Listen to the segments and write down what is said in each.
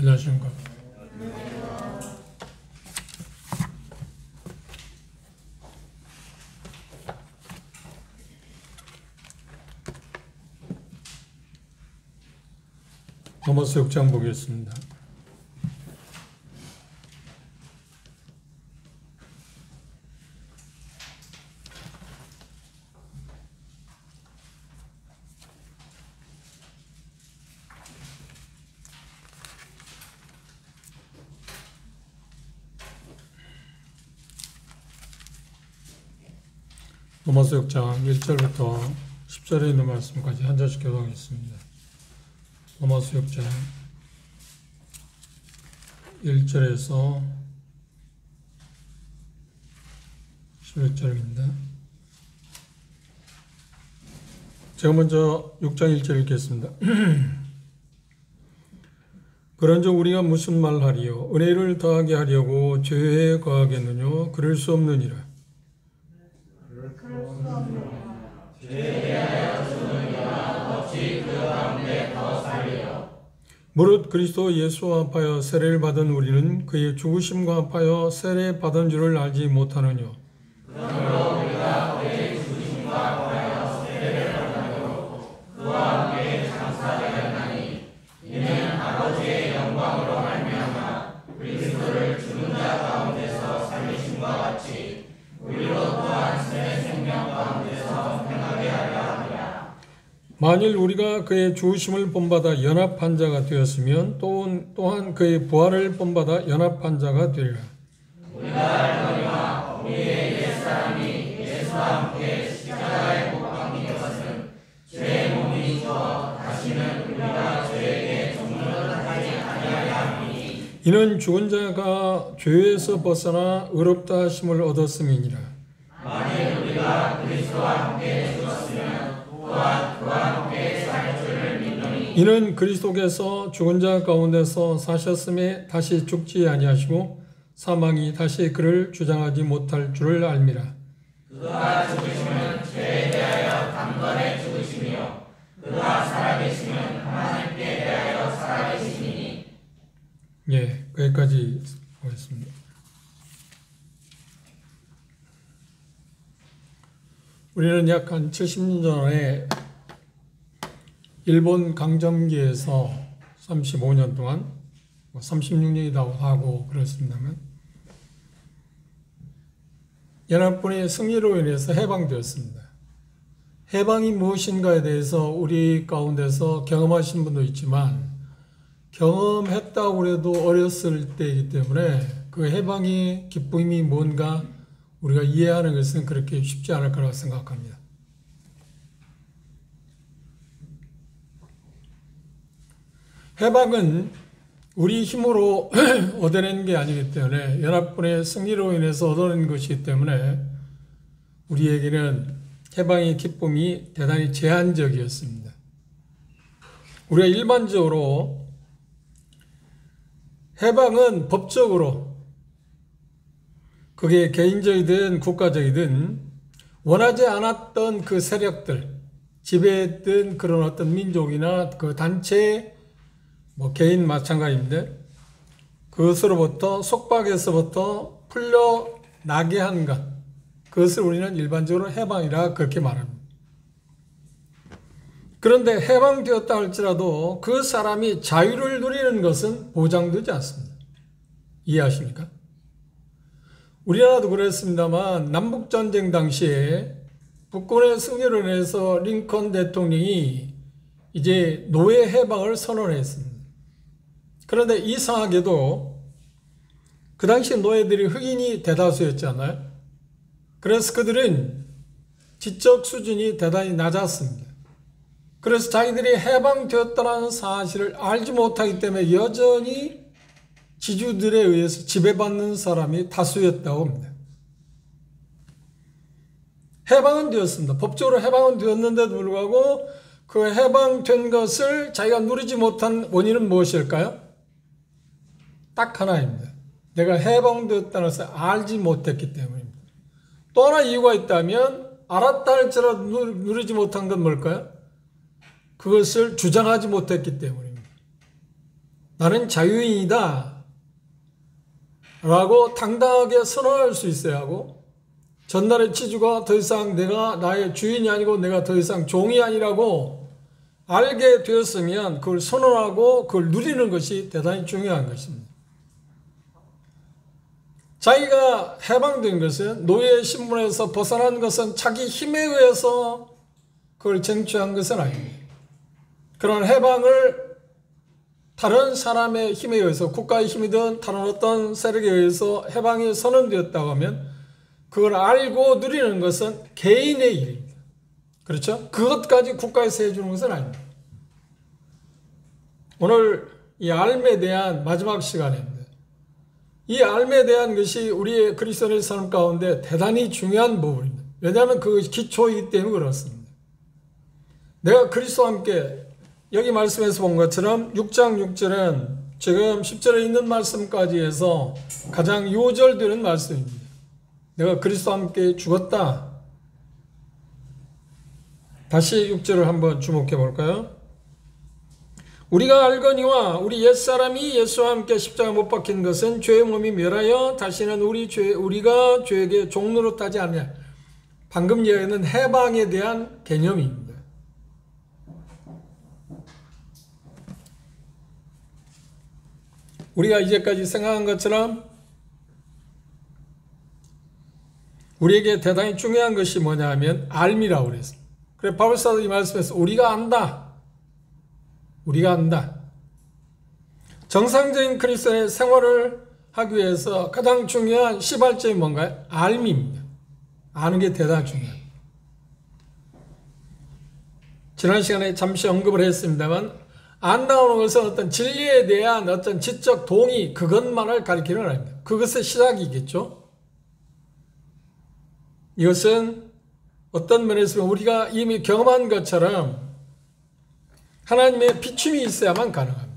안녕하십니까. 로마서 6장 보겠습니다. 로마서 6장 1절부터 10절에 있는 말씀까지 한 절씩 교독하겠습니다. 로마서 6장 1절에서 11절입니다. 제가 먼저 6장 1절 읽겠습니다. 그런즉 우리가 무슨 말하리요? 은혜를 더하게 하려고 죄에 거하겠느뇨? 그럴 수 없느니라. 무릇 그리스도 예수와 합하여 세례를 받은 우리는 그의 죽으심과 합하여 세례 받은 줄을 알지 못하느뇨? 그러므로 우리가 그의 죽으심과 합하여 세례를 받았고 그와 함께 장사되었나니 이는 아버지의 영광으로 말미암아 그리스도를 죽은 자 가운데서 살리심과 같이 우리로 또한 새 생명 가운데서 행하게 하려 함이라. 만일 우리가 그의 죽으심을 본받아 연합한 자가 되었으면 또한 그의 부활을 본받아 연합한 자가 되리라. 우리가 알거니와 우리의 옛사람이 예수와 함께 십자가에 못 박힌 것은 죄의 몸이 죽어 다시는 우리가 죄에게 종노릇하지 아니하려 함이니 이는 죽은 자가 죄에서 벗어나 의롭다 하심을 얻었음이니라. 만일 우리가 그리스도와 함께 죽었으면 또한 그와 함께 살 줄을 믿노니 이는 그리스도께서 죽은 자 가운데서 사셨음에 다시 죽지 아니하시고 사망이 다시 그를 주장하지 못할 줄을 알미라. 그가 죽으심은 죄에 대하여 단번에 죽으심이요 그가 살아계심은 하나님께 대하여 살아계심이니. 예, 거기까지 보겠습니다. 우리는 약 한 70년 전에 일본 강점기에서 35년 동안 36년이라고 하고 그렇습니다만 연합군의 승리로 인해서 해방되었습니다. 해방이 무엇인가에 대해서 우리 가운데서 경험하신 분도 있지만 경험했다고 해도 어렸을 때이기 때문에 그 해방의 기쁨이 뭔가 우리가 이해하는 것은 그렇게 쉽지 않을 거라고 생각합니다. 해방은 우리 힘으로 얻어낸 게 아니기 때문에 연합군의 승리로 인해서 얻어낸 것이기 때문에 우리에게는 해방의 기쁨이 대단히 제한적이었습니다. 우리가 일반적으로 해방은 법적으로 그게 개인적이든 국가적이든 원하지 않았던 그 세력들, 지배했던 그런 어떤 민족이나 그 단체, 개인 마찬가지인데 그것으로부터 속박에서부터 풀려나게 한 것, 그것을 우리는 일반적으로 해방이라 그렇게 말합니다. 그런데 해방되었다 할지라도 그 사람이 자유를 누리는 것은 보장되지 않습니다. 이해하십니까? 우리나라도 그랬습니다만 남북전쟁 당시에 북군의 승리로 인해서 링컨 대통령이 이제 노예 해방을 선언했습니다. 그런데 이상하게도 그 당시 노예들이 흑인이 대다수였잖아요. 그래서 그들은 지적 수준이 대단히 낮았습니다. 그래서 자기들이 해방되었다는 사실을 알지 못하기 때문에 여전히 지주들에 의해서 지배받는 사람이 다수였다고 합니다. 해방은 되었습니다. 법적으로 해방은 되었는데도 불구하고 그 해방된 것을 자기가 누리지 못한 원인은 무엇일까요? 딱 하나입니다. 내가 해방되었다는 것을 알지 못했기 때문입니다. 또 하나 이유가 있다면 알았다 할지라도 누리지 못한 건 뭘까요? 그것을 주장하지 못했기 때문입니다. 나는 자유인이다 라고 당당하게 선언할 수 있어야 하고, 전날의 치주가 더 이상 내가 나의 주인이 아니고 내가 더 이상 종이 아니라고 알게 되었으면 그걸 선언하고 그걸 누리는 것이 대단히 중요한 것입니다. 자기가 해방된 것은, 노예의 신분에서 벗어난 것은 자기 힘에 의해서 그걸 쟁취한 것은 아닙니다. 그런 해방을 다른 사람의 힘에 의해서, 국가의 힘이든 다른 어떤 세력에 의해서 해방이 선언되었다고 하면 그걸 알고 누리는 것은 개인의 일입니다. 그렇죠? 그것까지 국가에서 해주는 것은 아닙니다. 오늘 이 삶에 대한 마지막 시간입니다. 이 삶에 대한 것이 우리의 그리스도인의 삶 가운데 대단히 중요한 부분입니다. 왜냐하면 그것이 기초이기 때문에 그렇습니다. 내가 그리스도와 함께, 여기 말씀에서 본 것처럼 6장 6절은 지금 10절에 있는 말씀까지 해서 가장 요절되는 말씀입니다. 내가 그리스도와 함께 죽었다. 다시 6절을 한번 주목해 볼까요? 우리가 알거니와 우리 옛사람이 예수와 함께 십자가에 못 박힌 것은 죄의 몸이 멸하여 다시는 우리가 죄에게 종로로 타지 않냐. 방금 이야기하는 해방에 대한 개념입니다. 우리가 이제까지 생각한 것처럼 우리에게 대단히 중요한 것이 뭐냐 하면 알미라고 그랬어요. 그래서 바울사도 이 말씀에서 우리가 안다. 우리가 안다. 정상적인 그리스도의 생활을 하기 위해서 가장 중요한 시발점이 뭔가요? 알미입니다. 아는 게 대단히 중요해요. 지난 시간에 잠시 언급을 했습니다만, 안다는 것은 어떤 진리에 대한 어떤 지적 동의, 그것만을 가리키는 건 아닙니다. 그것의 시작이겠죠. 이것은 어떤 면에서 보면 우리가 이미 경험한 것처럼 하나님의 비춤이 있어야만 가능합니다.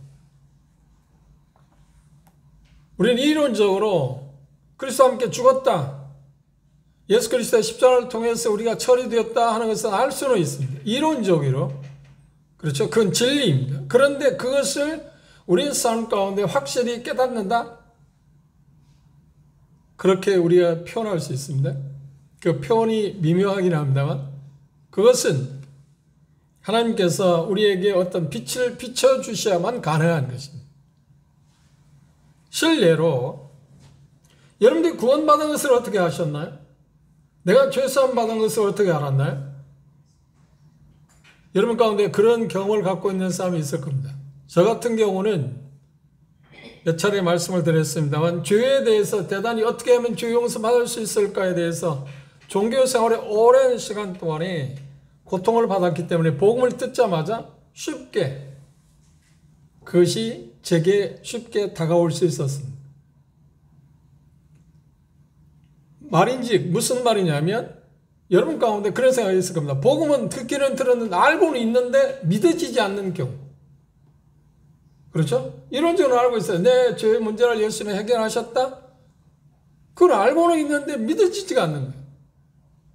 우리는 이론적으로 그리스도와 함께 죽었다, 예수 그리스도의 십자가를 통해서 우리가 처리되었다 하는 것은 알 수는 있습니다. 이론적으로. 그렇죠. 그건 진리입니다. 그런데 그것을 우리의 삶 가운데 확실히 깨닫는다? 그렇게 우리가 표현할 수 있습니다. 그 표현이 미묘하긴 합니다만, 그것은 하나님께서 우리에게 어떤 빛을 비춰주셔야만 가능한 것입니다. 실례로 여러분들이 구원받은 것을 어떻게 아셨나요? 내가 죄사함 받은 것을 어떻게 알았나요? 여러분 가운데 그런 경험을 갖고 있는 사람이 있을 겁니다. 저 같은 경우는 몇 차례 말씀을 드렸습니다만, 죄에 대해서 대단히 어떻게 하면 죄 용서 받을 수 있을까에 대해서 종교 생활의 오랜 시간 동안에 고통을 받았기 때문에 복음을 듣자마자 쉽게, 그것이 제게 쉽게 다가올 수 있었습니다. 말인즉 무슨 말이냐면, 여러분 가운데 그런 생각이 있을 겁니다. 복음은 듣기는 들었는데 알고는 있는데 믿어지지 않는 경우. 그렇죠? 이론적으로 알고 있어요. 내 죄의 문제를 열심히 해결하셨다? 그걸 알고는 있는데 믿어지지가 않는 거예요.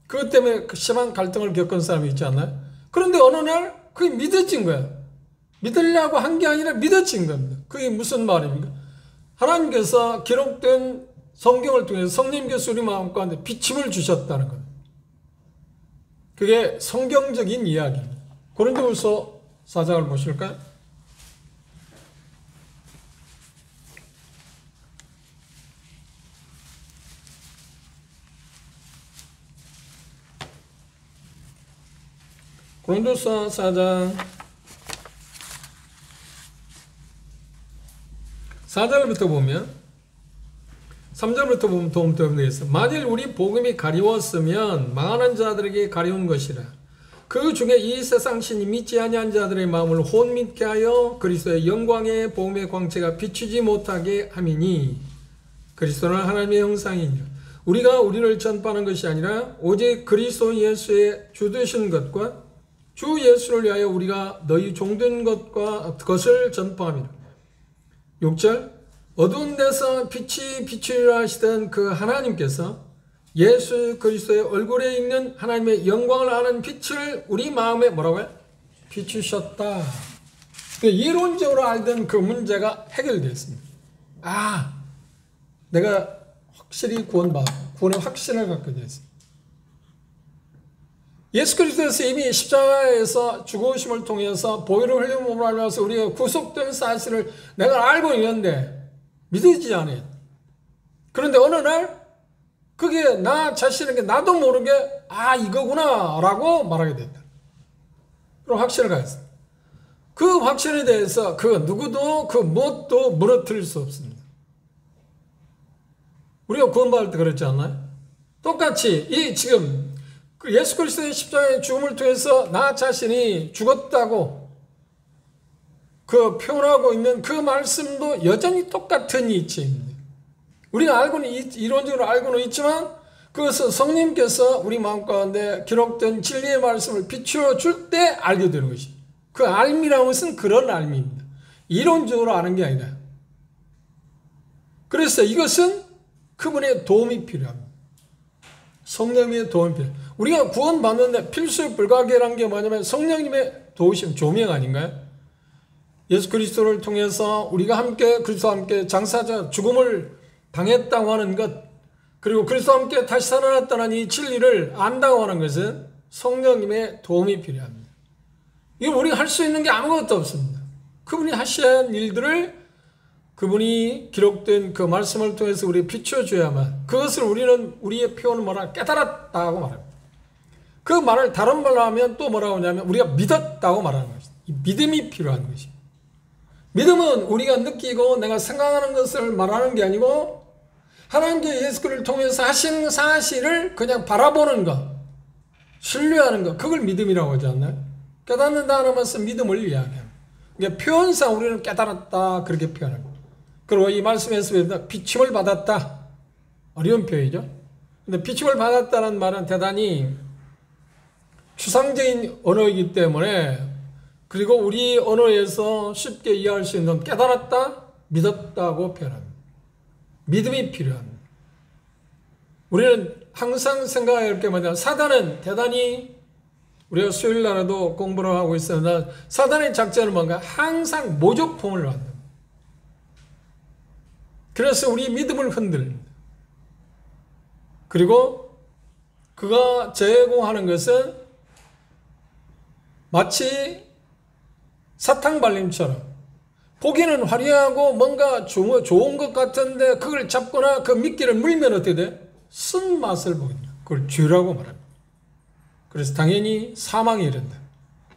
그것 때문에 심한 갈등을 겪은 사람이 있지 않나요? 그런데 어느 날 그게 믿어진 거야. 믿으려고 한 게 아니라 믿어진 겁니다. 그게 무슨 말입니까? 하나님께서 기록된 성경을 통해서 성령께서 우리 마음 가운데 비침을 주셨다는 겁니다. 그게 성경적인 이야기입니다. 고린도후서 4장을 보실까요? 고린도서 4장 4절부터 보면, 3절부터 보면 도움되어 있어. 만일 우리 복음이 가리웠으면 망하는 자들에게 가리운 것이라. 그 중에 이 세상 신이 믿지 아니한 자들의 마음을 혼미케 하여 그리스도의 영광의 복음의 광채가 비추지 못하게 함이니, 그리스도는 하나님의 형상이니라. 우리가 우리를 전파하는 것이 아니라 오직 그리스도 예수의 주 되신 것과 주 예수를 위하여 우리가 너희 종된 것을 전파함이라. 6절, 어두운 데서 빛이 비추리라 하시던 그 하나님께서 예수 그리스도의 얼굴에 있는 하나님의 영광을 아는 빛을 우리 마음에 뭐라고요? 비추셨다. 이론적으로 알던 그 문제가 해결됐습니다. 내가 확실히 구원의 확신을 갖게 됐습니다. 예수 그리스도께서 이미 십자가에서 죽으심을 통해서 보혈을 흘림으로 말미암아서 우리가 구속된 사실을 내가 알고 있는데 믿어지지 않아요. 그런데 어느 날 그게 나 자신에게 나도 모르게 이거구나 라고 말하게 됐다. 그럼 확신을 가졌습니다. 그 확신에 대해서 그 누구도 그 무엇도 무너뜨릴 수 없습니다. 우리가 구원받을 때 그랬지 않나요? 똑같이 지금 그 예수 그리스도의 십자가의 죽음을 통해서 나 자신이 죽었다고 그 표현하고 있는 그 말씀도 여전히 똑같은 이치입니다. 우리가 이론적으로 알고는 있지만 그것은 성령님께서 우리 마음 가운데 기록된 진리의 말씀을 비추어 줄 때 알게 되는 것입니다. 그 알미라는 것은 그런 알미입니다. 이론적으로 아는 게 아니라. 그래서 이것은 그분의 도움이 필요합니다. 성령님의 도움이 필요합니다. 우리가 구원받는데 필수 불가결한 게 뭐냐면 성령님의 도우심, 조명 아닌가요? 예수 그리스도를 통해서 우리가 그리스도와 함께 장사자 죽음을 당했다고 하는 것, 그리고 그리스도와 함께 다시 살아났다는 이 진리를 안다고 하는 것은 성령님의 도움이 필요합니다. 이거 우리가 할 수 있는 게 아무것도 없습니다. 그분이 하신 일들을 그분이 기록된 그 말씀을 통해서 우리가 비춰줘야만, 그것을 우리의 표현은 깨달았다고 말합니다. 그 말을 다른 말로 하면 또 뭐라고 하냐면 우리가 믿었다고 말하는 것입니다. 이 믿음이 필요한 것입니다. 믿음은 우리가 느끼고 내가 생각하는 것을 말하는 게 아니고 하나님께 예수 그리스도를 통해서 하신 사실을 그냥 바라보는 것, 신뢰하는 것, 그걸 믿음이라고 하지 않나요? 깨닫는다는 것은 믿음을 이야기합니다. 그러니까 표현상 우리는 깨달았다 그렇게 표현합니다. 그리고 이 말씀에서 비침을 받았다, 어려운 표현이죠. 근데 비침을 받았다는 말은 대단히 추상적인 언어이기 때문에, 그리고 우리 언어에서 쉽게 이해할 수 있는 깨달았다, 믿었다고 표현합니다. 믿음이 필요합니다. 우리는 항상 생각할 게 뭐냐, 사단은 대단히, 우리가 수요일 날에도 공부를 하고 있었는데 사단의 작전은 뭔가 항상 모조품을 만듭니다. 그래서 우리 믿음을 흔들립니다. 그리고 그가 제공하는 것은 마치 사탕발림처럼 보기는 화려하고 뭔가 좋은 것 같은데 그걸 잡거나 그 미끼를 물면 어떻게 돼? 쓴맛을 보입니다. 그걸 죄라고 말합니다. 그래서 당연히 사망에 이른다.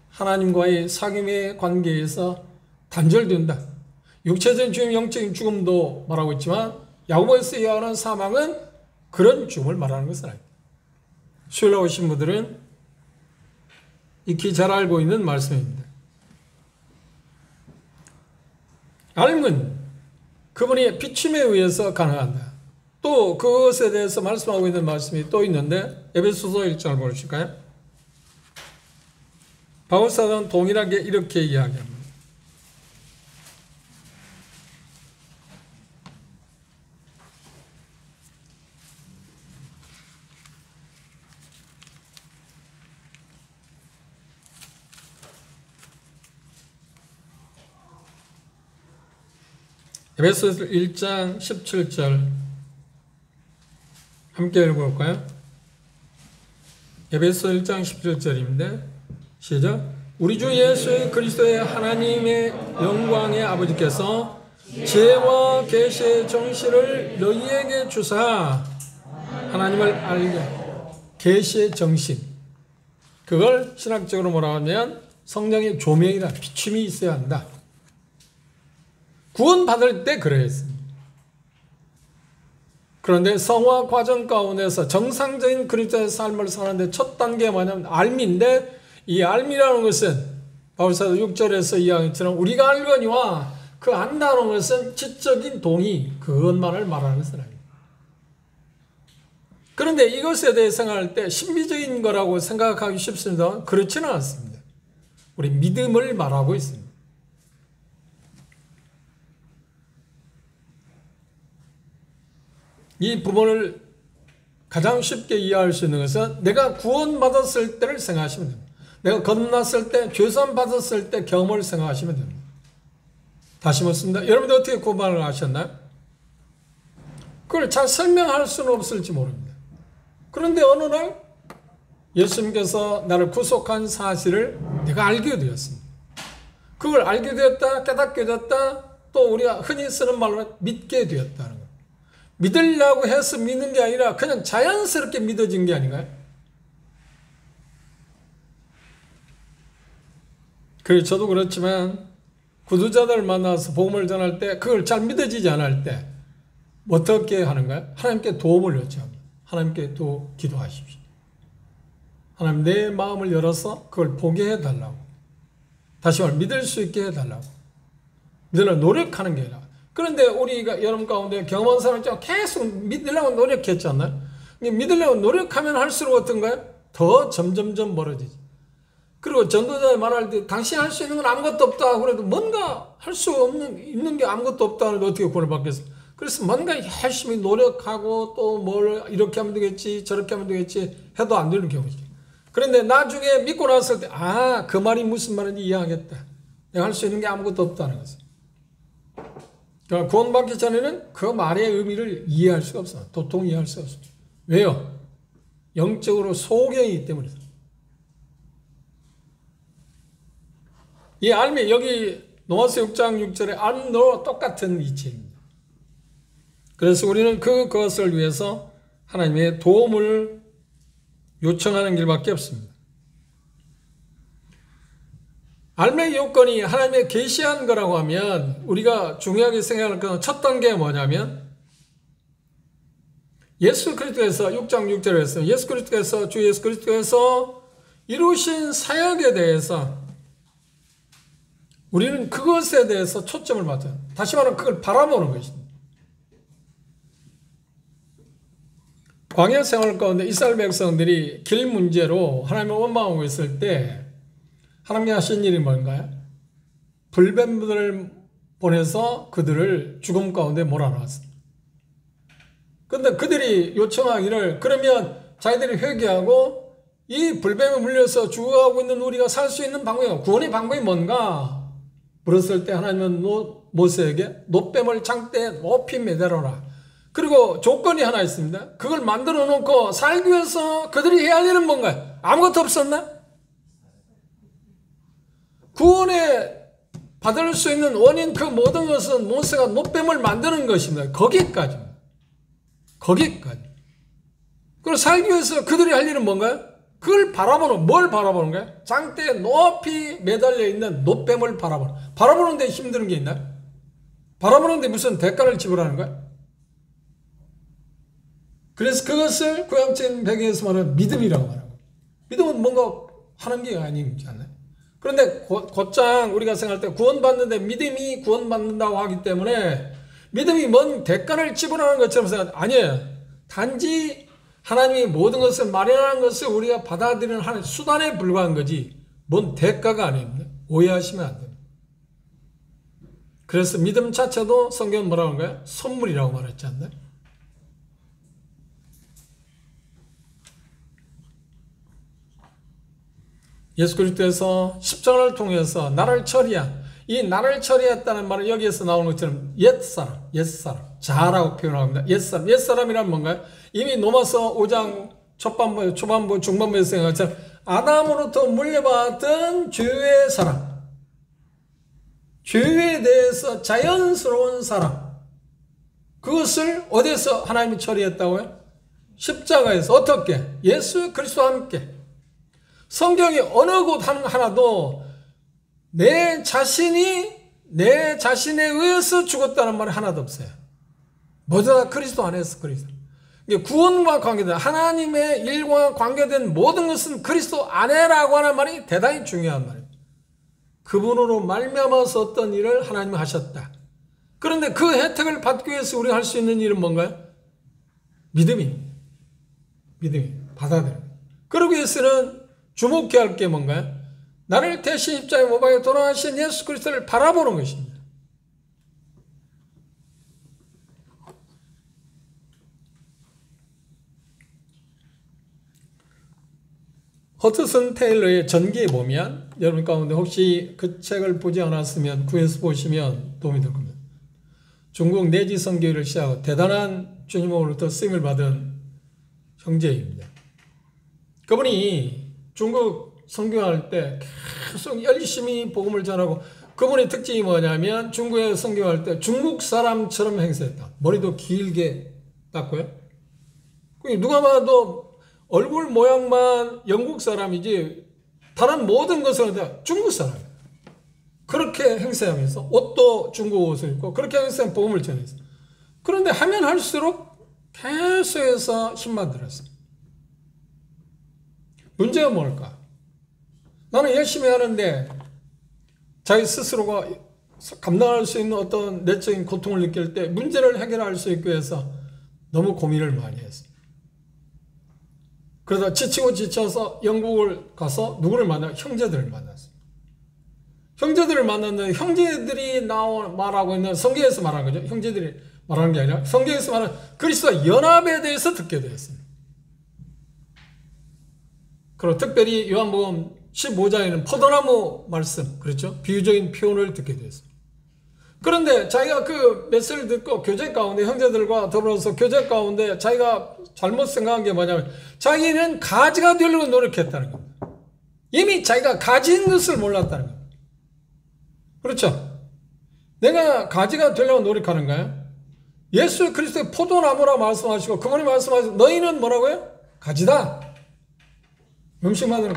하나님과의 사귐의 관계에서 단절된다. 육체적인 죽음, 영적인 죽음도 말하고 있지만 야고보에서 이야기하는 사망은 그런 죽음을 말하는 것은 아닙니다. 수요일에 오신 분들은 익히 잘 알고 있는 말씀입니다. 알면 그분이 비침에 의해서 가능한다. 또 그것에 대해서 말씀하고 있는 말씀이 또 있는데 에베소서 1장을 보실까요? 바울사도는 동일하게 이렇게 이야기합니다. 에베소서 1장 17절 함께 읽어볼까요? 에베소 1장 17절인데 시작. 우리 주 예수 그리스도의 하나님의 영광의 아버지께서 지혜와 계시의 정신을 너희에게 주사 하나님을 알게, 계시의 정신, 그걸 신학적으로 뭐라고 하면 성령의 조명이라, 비춤이 있어야 한다. 구원받을 때 그래야 했습니다. 그런데 성화 과정 가운데서 정상적인 그리스도의 삶을 사는데 첫 단계가 뭐냐면 알미인데, 이 알미라는 것은 바울사도 6절에서 이야기처럼 우리가 알거니와 그 안다는 것은 지적인 동의, 그것만을 말하는 것은 아닙니다. 그런데 이것에 대해 생각할 때 신비적인 거라고 생각하기 쉽습니다. 그렇지는 않습니다. 우리 믿음을 말하고 있습니다. 이 부분을 가장 쉽게 이해할 수 있는 것은 내가 구원받았을 때를 생각하시면 됩니다. 내가 겁났을 때, 죄선 받았을 때 경험을 생각하시면 됩니다. 다시 묻습니다. 여러분들 어떻게 고발을 하셨나요? 그걸 잘 설명할 수는 없을지 모릅니다. 그런데 어느 날 예수님께서 나를 구속한 사실을 내가 알게 되었습니다. 그걸 알게 되었다, 깨닫게 되었다, 또 우리가 흔히 쓰는 말로 믿게 되었다는 거예요. 믿으려고 해서 믿는 게 아니라 그냥 자연스럽게 믿어진 게 아닌가요? 그래서 저도 그렇지만 구두자들을 만나서 복음을 전할 때 그걸 잘 믿어지지 않을 때 어떻게 하는가요? 하나님께 도움을 요청합니다. 하나님께 또 기도하십시오. 하나님 내 마음을 열어서 그걸 보게 해달라고. 다시 말해 믿을 수 있게 해달라고. 믿으려고 노력하는 게 아니라. 그런데 우리가 여러분 가운데 경험한 사람처럼 계속 믿으려고 노력했잖아요. 믿으려고 노력하면 할수록 어떤가요? 더 점점점 멀어지지. 그리고 전도자의 말할 때 당신이 할 수 있는 건 아무것도 없다. 그래도 뭔가 할 수 있는 게 아무것도 없다. 그래도 어떻게 구원을 받겠어? 그래서 뭔가 열심히 노력하고 또 뭘 이렇게 하면 되겠지 저렇게 하면 되겠지 해도 안 되는 경우지. 그런데 나중에 믿고 났을 때 그 말이 무슨 말인지 이해하겠다. 내가 할 수 있는 게 아무것도 없다는 것을. 그러니까 구원받기 전에는 그 말의 의미를 이해할 수가 없어. 도통 이해할 수가 없어. 왜요? 영적으로 소경이기 때문이다. 이 알미 여기 로마서 6장 6절에 알미도 똑같은 이치입니다. 그래서 우리는 그것을 위해서 하나님의 도움을 요청하는 길밖에 없습니다. 알미의 요건이 하나님의 계시한 거라고 하면 우리가 중요하게 생각할 것은 첫 단계가 뭐냐면 예수 그리스도께서 6장 6절에 했어요. 예수 그리스도께서 주 예수 그리스도께서 이루신 사역에 대해서 우리는 그것에 대해서 초점을 맞춰요. 다시 말하면 그걸 바라보는 것입니다. 광야 생활 가운데 이스라엘 백성들이 길 문제로 하나님을 원망하고 있을 때 하나님이 하신 일이 뭔가요? 불뱀들을 보내서 그들을 죽음 가운데 몰아넣었습니다. 그런데 그들이 요청하기를 그러면 자기들이 회개하고 이 불뱀에 물려서 죽어가고 있는 우리가 살 수 있는 방법이 구원의 방법이 뭔가? 물었을 때 하나님은 모세에게 놋뱀을 장대에 높이 매달아라. 그리고 조건이 하나 있습니다. 그걸 만들어 놓고 살기 위해서 그들이 해야 할 일은 뭔가요? 아무것도 없었나? 구원에 받을 수 있는 원인 그 모든 것은 모세가 놋뱀을 만드는 것입니다. 거기까지. 그리고 살기 위해서 그들이 할 일은 뭔가요? 그걸 뭘 바라보는 거야? 장대에 높이 매달려 있는 놋뱀을 바라보는데 힘든 게 있나요? 바라보는데 무슨 대가를 지불하는 거야? 그래서 그것을 구약적인 배경에서 말하는 믿음이라고 말하고, 믿음은 뭔가 하는 게 아니지 않나요? 그런데 곧장 우리가 생각할 때 구원받는데 믿음이 구원받는다고 하기 때문에 믿음이 뭔 대가를 지불하는 것처럼 아니에요. 단지 하나님이 모든 것을 마련하는 것을 우리가 받아들이는 하나의 수단에 불과한 거지 뭔 대가가 아닙니다. 오해하시면 안 됩니다. 그래서 믿음 자체도 성경은 뭐라고 하는 거예요? 선물이라고 말했지 않나요? 예수 그리스도에서 십자가를 통해서 나를 처리한 이 나를 처리했다는 말은 여기에서 나오는 것처럼 옛사람, 자라고 표현합니다. 옛사람이란 뭔가요? 이미 로마서 5장 초반부, 중반부에서 생각한 것처럼 아담으로부터 물려받은 죄의 사람, 죄에 대해서 자연스러운 사람, 그것을 어디서 하나님이 처리했다고요? 십자가에서. 어떻게? 예수 그리스도와 함께. 성경이 어느 곳 하나도 내 자신에 의해서 죽었다는 말이 하나도 없어요. 모두 다 그리스도 안에서 그리스도. 구원과 관계된 하나님의 일과 관계된 모든 것은 그리스도 안에라고 하는 말이 대단히 중요한 말이에요. 그분으로 말미암아서 어떤 일을 하나님이 하셨다. 그런데 그 혜택을 받기 위해서 우리가 할 수 있는 일은 뭔가요? 믿음이 받아들여요. 그러기 위해서는 주목해야 할 게 뭔가요? 나를 대신 십자가에 못 박아 돌아가신 예수 그리스도를 바라보는 것입니다. 허드슨 테일러의 전기에 보면 여러분 가운데 혹시 그 책을 보지 않았으면 구해서 보시면 도움이 될 겁니다. 중국 내지 선교를 시작하고 대단한 주님으로부터 쓰임을 받은 형제입니다. 그분이 중국 선교할 때 계속 열심히 복음을 전하고 그분의 특징이 뭐냐면 중국에 선교할 때 중국 사람처럼 행세했다. 머리도 길게 닦고요. 누가 봐도 얼굴 모양만 영국 사람이지 다른 모든 것은 다 중국 사람이에요. 그렇게 행세하면서 옷도 중국 옷을 입고 그렇게 행세하면 복음을 전했어요. 그런데 하면 할수록 계속해서 힘만 들었어요. 문제가 뭘까? 나는 열심히 하는데 자기 스스로가 감당할 수 있는 어떤 내적인 고통을 느낄 때 문제를 해결할 수 있기 위해서 너무 고민을 많이 했어요. 그러다 지치고 지쳐서 영국을 가서 누구를 만나? 형제들을 만났어요. 형제들을 만났는데 형제들이 말하고 있는 성경에서 말하는 거죠. 형제들이 말하는 게 아니라 성경에서 말하는 그리스도와 연합에 대해서 듣게 되었습니다. 그리고 특별히 요한복음 15장에는 포도나무 말씀, 그렇죠? 비유적인 표현을 듣게 되었습니다. 그런데 자기가 그 메시지를 듣고 교제 가운데 형제들과 더불어서 교제 가운데 자기가 잘못 생각한 게 뭐냐면 자기는 가지가 되려고 노력했다는 겁니다. 이미 자기가 가진 것을 몰랐다는 겁니다. 그렇죠? 내가 가지가 되려고 노력하는 거예요? 예수 그리스도의 포도나무라 말씀하시고 그분이 말씀하시고 너희는 뭐라고요? 가지다. 음식만으로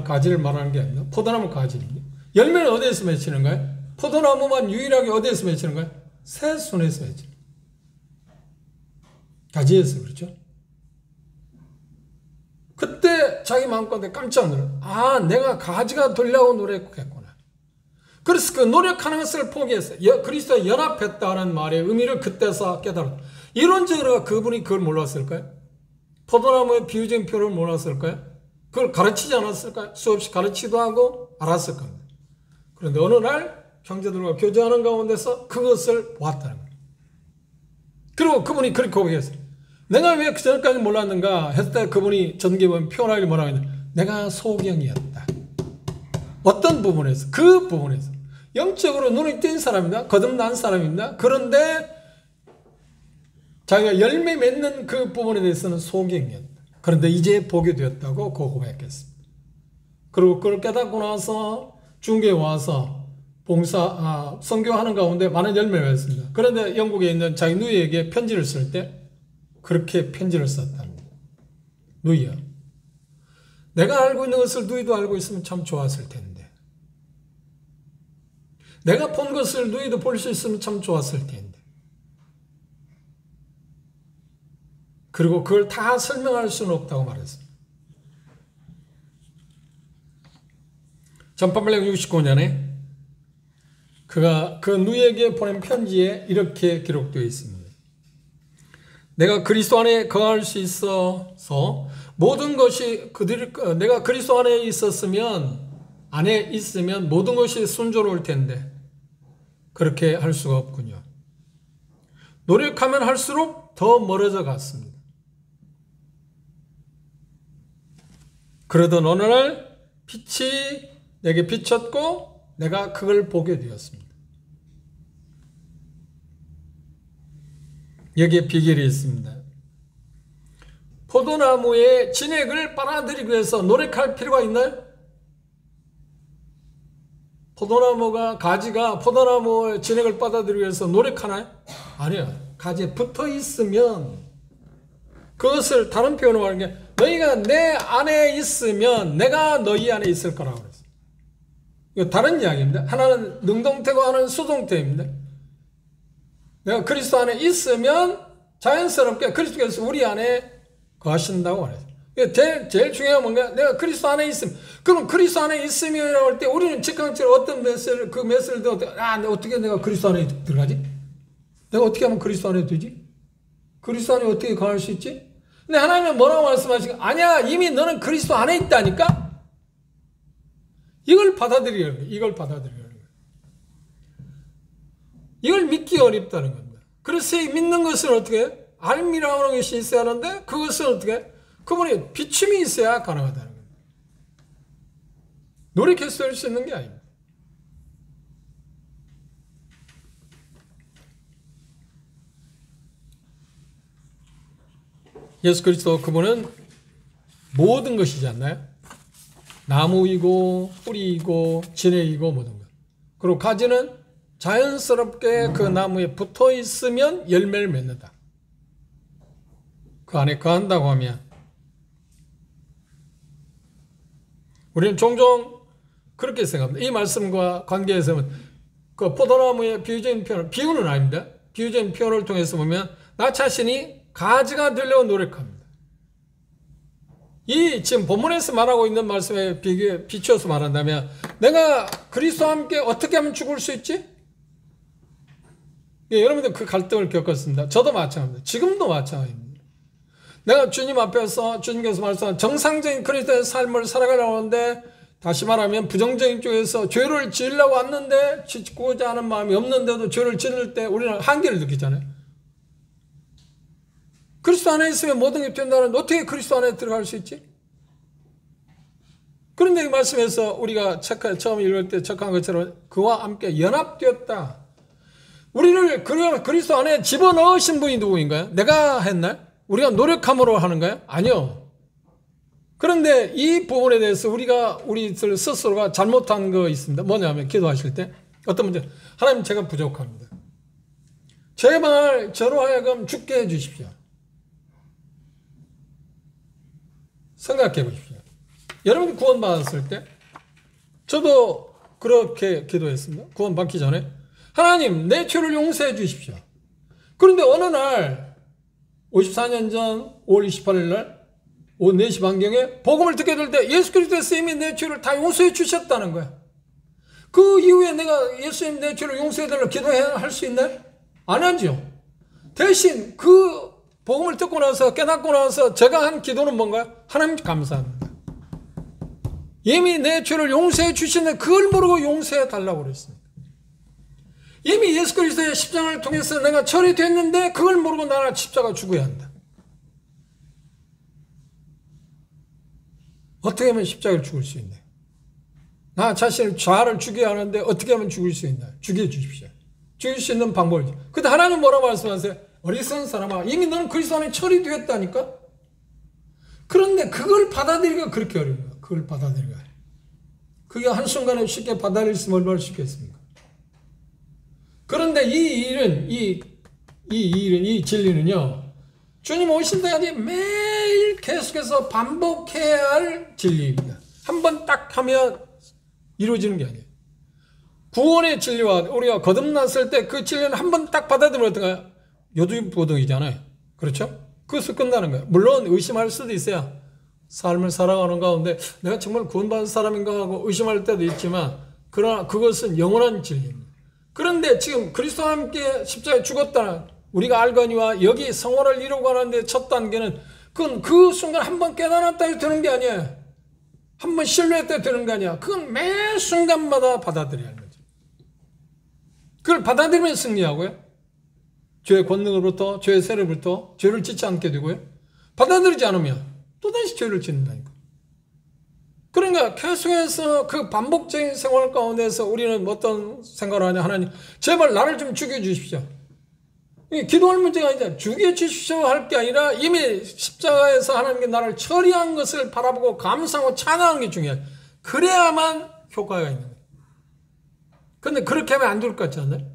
가지를 말하는 게 아니라 포도나무 가지입니다. 열매는 어디에서 맺히는 거예요? 포도나무만 유일하게 어디에서 맺히는 거예요? 새순에서 맺히는 거예요. 가지에서. 그렇죠? 그때 자기 마음가운데 깜짝 놀라요. 아, 내가 가지가 되려고 노력했구나. 그래서 그 노력하는 것을 포기했어요. 그리스도와 연합했다는 말의 의미를 그때서 깨달았어요. 이론적으로 그분이 그걸 몰랐을까요? 포도나무의 비유적인 표를 몰랐을까요? 그걸 가르치지 않았을까요? 수없이 가르치기도 하고 알았을 겁니다. 그런데 어느 날 형제들과 교제하는 가운데서 그것을 보았다는 겁니다. 그리고 그분이 그렇게 고백했어요. 내가 왜 그전까지 몰랐는가 했을 때 그분이 전기본 표현하기 뭐라고 했냐. 내가 소경이었다. 어떤 부분에서? 그 부분에서. 영적으로 눈이 띈 사람입니다. 거듭난 사람입니다. 그런데 자기가 열매 맺는 그 부분에 대해서는 소경이었다. 그런데 이제 보게 되었다고 고백했습니다. 그리고 그걸 깨닫고 나서 중국에 와서 선교하는 가운데 많은 열매를 맺었습니다. 그런데 영국에 있는 자기 누이에게 편지를 쓸 때 그렇게 편지를 썼답니다. 누이야, 내가 알고 있는 것을 누이도 알고 있으면 참 좋았을 텐데. 내가 본 것을 누이도 볼 수 있으면 참 좋았을 텐데. 그리고 그걸 다 설명할 수는 없다고 말했습니다. 1869년에 그가 그 누이에게 보낸 편지에 이렇게 기록되어 있습니다. 내가 그리스도 안에 거할 수 있어서 모든 것이 내가 그리스도 안에 있으면 모든 것이 순조로울 텐데 그렇게 할 수가 없군요. 노력하면 할수록 더 멀어져 갔습니다. 그러던 어느 날 빛이 내게 비쳤고 내가 그걸 보게 되었습니다. 여기에 비결이 있습니다. 포도나무의 진액을 빨아들이기 위해서 노력할 필요가 있나요? 가지가 포도나무의 진액을 빨아들이기 위해서 노력하나요? 아니요. 가지에 붙어 있으면 그것을 다른 표현으로 하는 게 너희가 내 안에 있으면 내가 너희 안에 있을 거라고 그랬어요. 이거 다른 이야기입니다. 하나는 능동태고 하나는 수동태입니다. 내가 그리스도 안에 있으면 자연스럽게 그리스도께서 우리 안에 거하신다고 말했어요. 제일 중요한 건 뭔가 내가 그리스도 안에 있으면 그럼 그리스도 안에 있으면이라고 할 때 우리는 즉각적으로 어떤 메시지를 어떻게 내가 그리스도 안에 들어가지? 내가 어떻게 하면 그리스도 안에 되지? 그리스도 안에 어떻게 거할 수 있지? 근데 하나님은 뭐라고 말씀하시고 아니야 이미 너는 그리스도 안에 있다니까? 이걸 받아들이는 거예요. 이걸 믿기 어렵다는 겁니다. 그래서 믿는 것을 어떻게 해요? 알미라고 하는 것이 있어야 하는데 그것을 어떻게 해요? 그분의 비춤이 있어야 가능하다는 겁니다. 노력해서 할 수 있는 게 아닙니다. 예수 그리스도 그분은 모든 것이지 않나요? 나무이고 뿌리이고 진해이고 모든 것. 그리고 가지는 자연스럽게 그 나무에 붙어 있으면 열매를 맺는다. 그 안에 거한다고 하면 우리는 종종 그렇게 생각합니다. 이 말씀과 관계에서는 그 포도나무의 비유적인 표현, 비유는 아닙니다. 비유적인 표현을 통해서 보면 나 자신이 가지가 되려고 노력합니다. 이 지금 본문에서 말하고 있는 말씀에 비추어서 말한다면 내가 그리스도와 함께 어떻게 하면 죽을 수 있지? 예, 여러분들 그 갈등을 겪었습니다. 저도 마찬가지입니다. 지금도 마찬가지입니다. 내가 주님 앞에서 주님께서 말씀한 정상적인 그리스도의 삶을 살아가려고 하는데 다시 말하면 부정적인 쪽에서 죄를 지으려고 왔는데 짓고자 하는 마음이 없는데도 죄를 지을 때 우리는 한계를 느끼잖아요. 그리스도 안에 있으면 모든 게 된다는데 어떻게 그리스도 안에 들어갈 수 있지? 그런데 이 말씀에서 우리가 처음 읽을 때 책한 것처럼 그와 함께 연합되었다. 우리를 그리스도 안에 집어넣으신 분이 누구인가요? 내가 했나요? 우리가 노력함으로 하는가요? 아니요. 그런데 이 부분에 대해서 우리 스스로가 잘못한 거 있습니다. 뭐냐면 기도하실 때 어떤 문제? 하나님 제가 부족합니다. 제발 저로 하여금 죽게 해주십시오. 생각해 보십시오. 여러분이 구원받았을 때 저도 그렇게 기도했습니다. 구원받기 전에 하나님 내 죄를 용서해 주십시오. 그런데 어느 날 54년 전 5월 28일 날 오후 4시 반경에 복음을 듣게 될 때 예수 그리스도께서 이미 내 죄를 다 용서해 주셨다는 거야. 그 이후에 내가 예수님 내 죄를 용서해 달라고 기도해야 할 수 있나요? 안 하죠. 대신 그 복음을 듣고 나서 깨닫고 나서 제가 한 기도는 뭔가요? 하나님 감사합니다. 이미 내 죄를 용서해 주시는데 그걸 모르고 용서해 달라고 그랬습니다. 이미 예수 그리스도의 십자가를 통해서 내가 처리됐는데 그걸 모르고 나는 십자가 죽어야 한다. 어떻게 하면 십자가를 죽을 수 있나요? 나 자신을 자아를 죽여야 하는데 어떻게 하면 죽을 수 있나요? 죽여주십시오. 죽일 수 있는 방법이죠. 근데 하나님 뭐라고 말씀하세요? 어리석은 사람아, 이미 너는 그리스도 안에 처리되었다니까? 그런데 그걸 받아들이기가 그렇게 어려운 거야. 그걸 받아들이기가. 그게 한순간에 쉽게 받아들일 수 얼마나 쉽겠습니까? 그런데 이 진리는요, 주님 오실 때까지 매일 계속해서 반복해야 할 진리입니다. 한번 딱 하면 이루어지는 게 아니에요. 구원의 진리와 우리가 거듭났을 때 그 진리는 한번 딱 받아들이면 어떤가요? 요두보등이잖아요. 그렇죠? 그것을 끝나는 거예요. 물론 의심할 수도 있어요. 삶을 살아가는 가운데 내가 정말 구원받은 사람인가 하고 의심할 때도 있지만 그러나 그것은 영원한 진리입니다. 그런데 지금 그리스도와 함께 십자가에 죽었다는 우리가 알거니와 여기 성화를 이루고 가는데 첫 단계는 그건 그 순간 한번 깨달았다 해도 되는 게 아니에요. 한번 신뢰했다 해도 되는 게 아니야. 그건 매 순간마다 받아들여야 하는 거죠. 그걸 받아들이면 승리하고요. 죄의 권능으로부터 죄의 세력으로부터 죄를 짓지 않게 되고요. 받아들이지 않으면 또다시 죄를 짓는다니까. 그러니까 계속해서 그 반복적인 생활 가운데서 우리는 어떤 생각을 하냐. 하나님 제발 나를 좀 죽여주십시오. 기도할 문제가 아니라 죽여주십시오 할 게 아니라 이미 십자가에서 하나님께 나를 처리한 것을 바라보고 감사하고 찬양하는 게 중요해요. 그래야만 효과가 있는 거예요. 그런데 그렇게 하면 안 될 것 같지 않나요?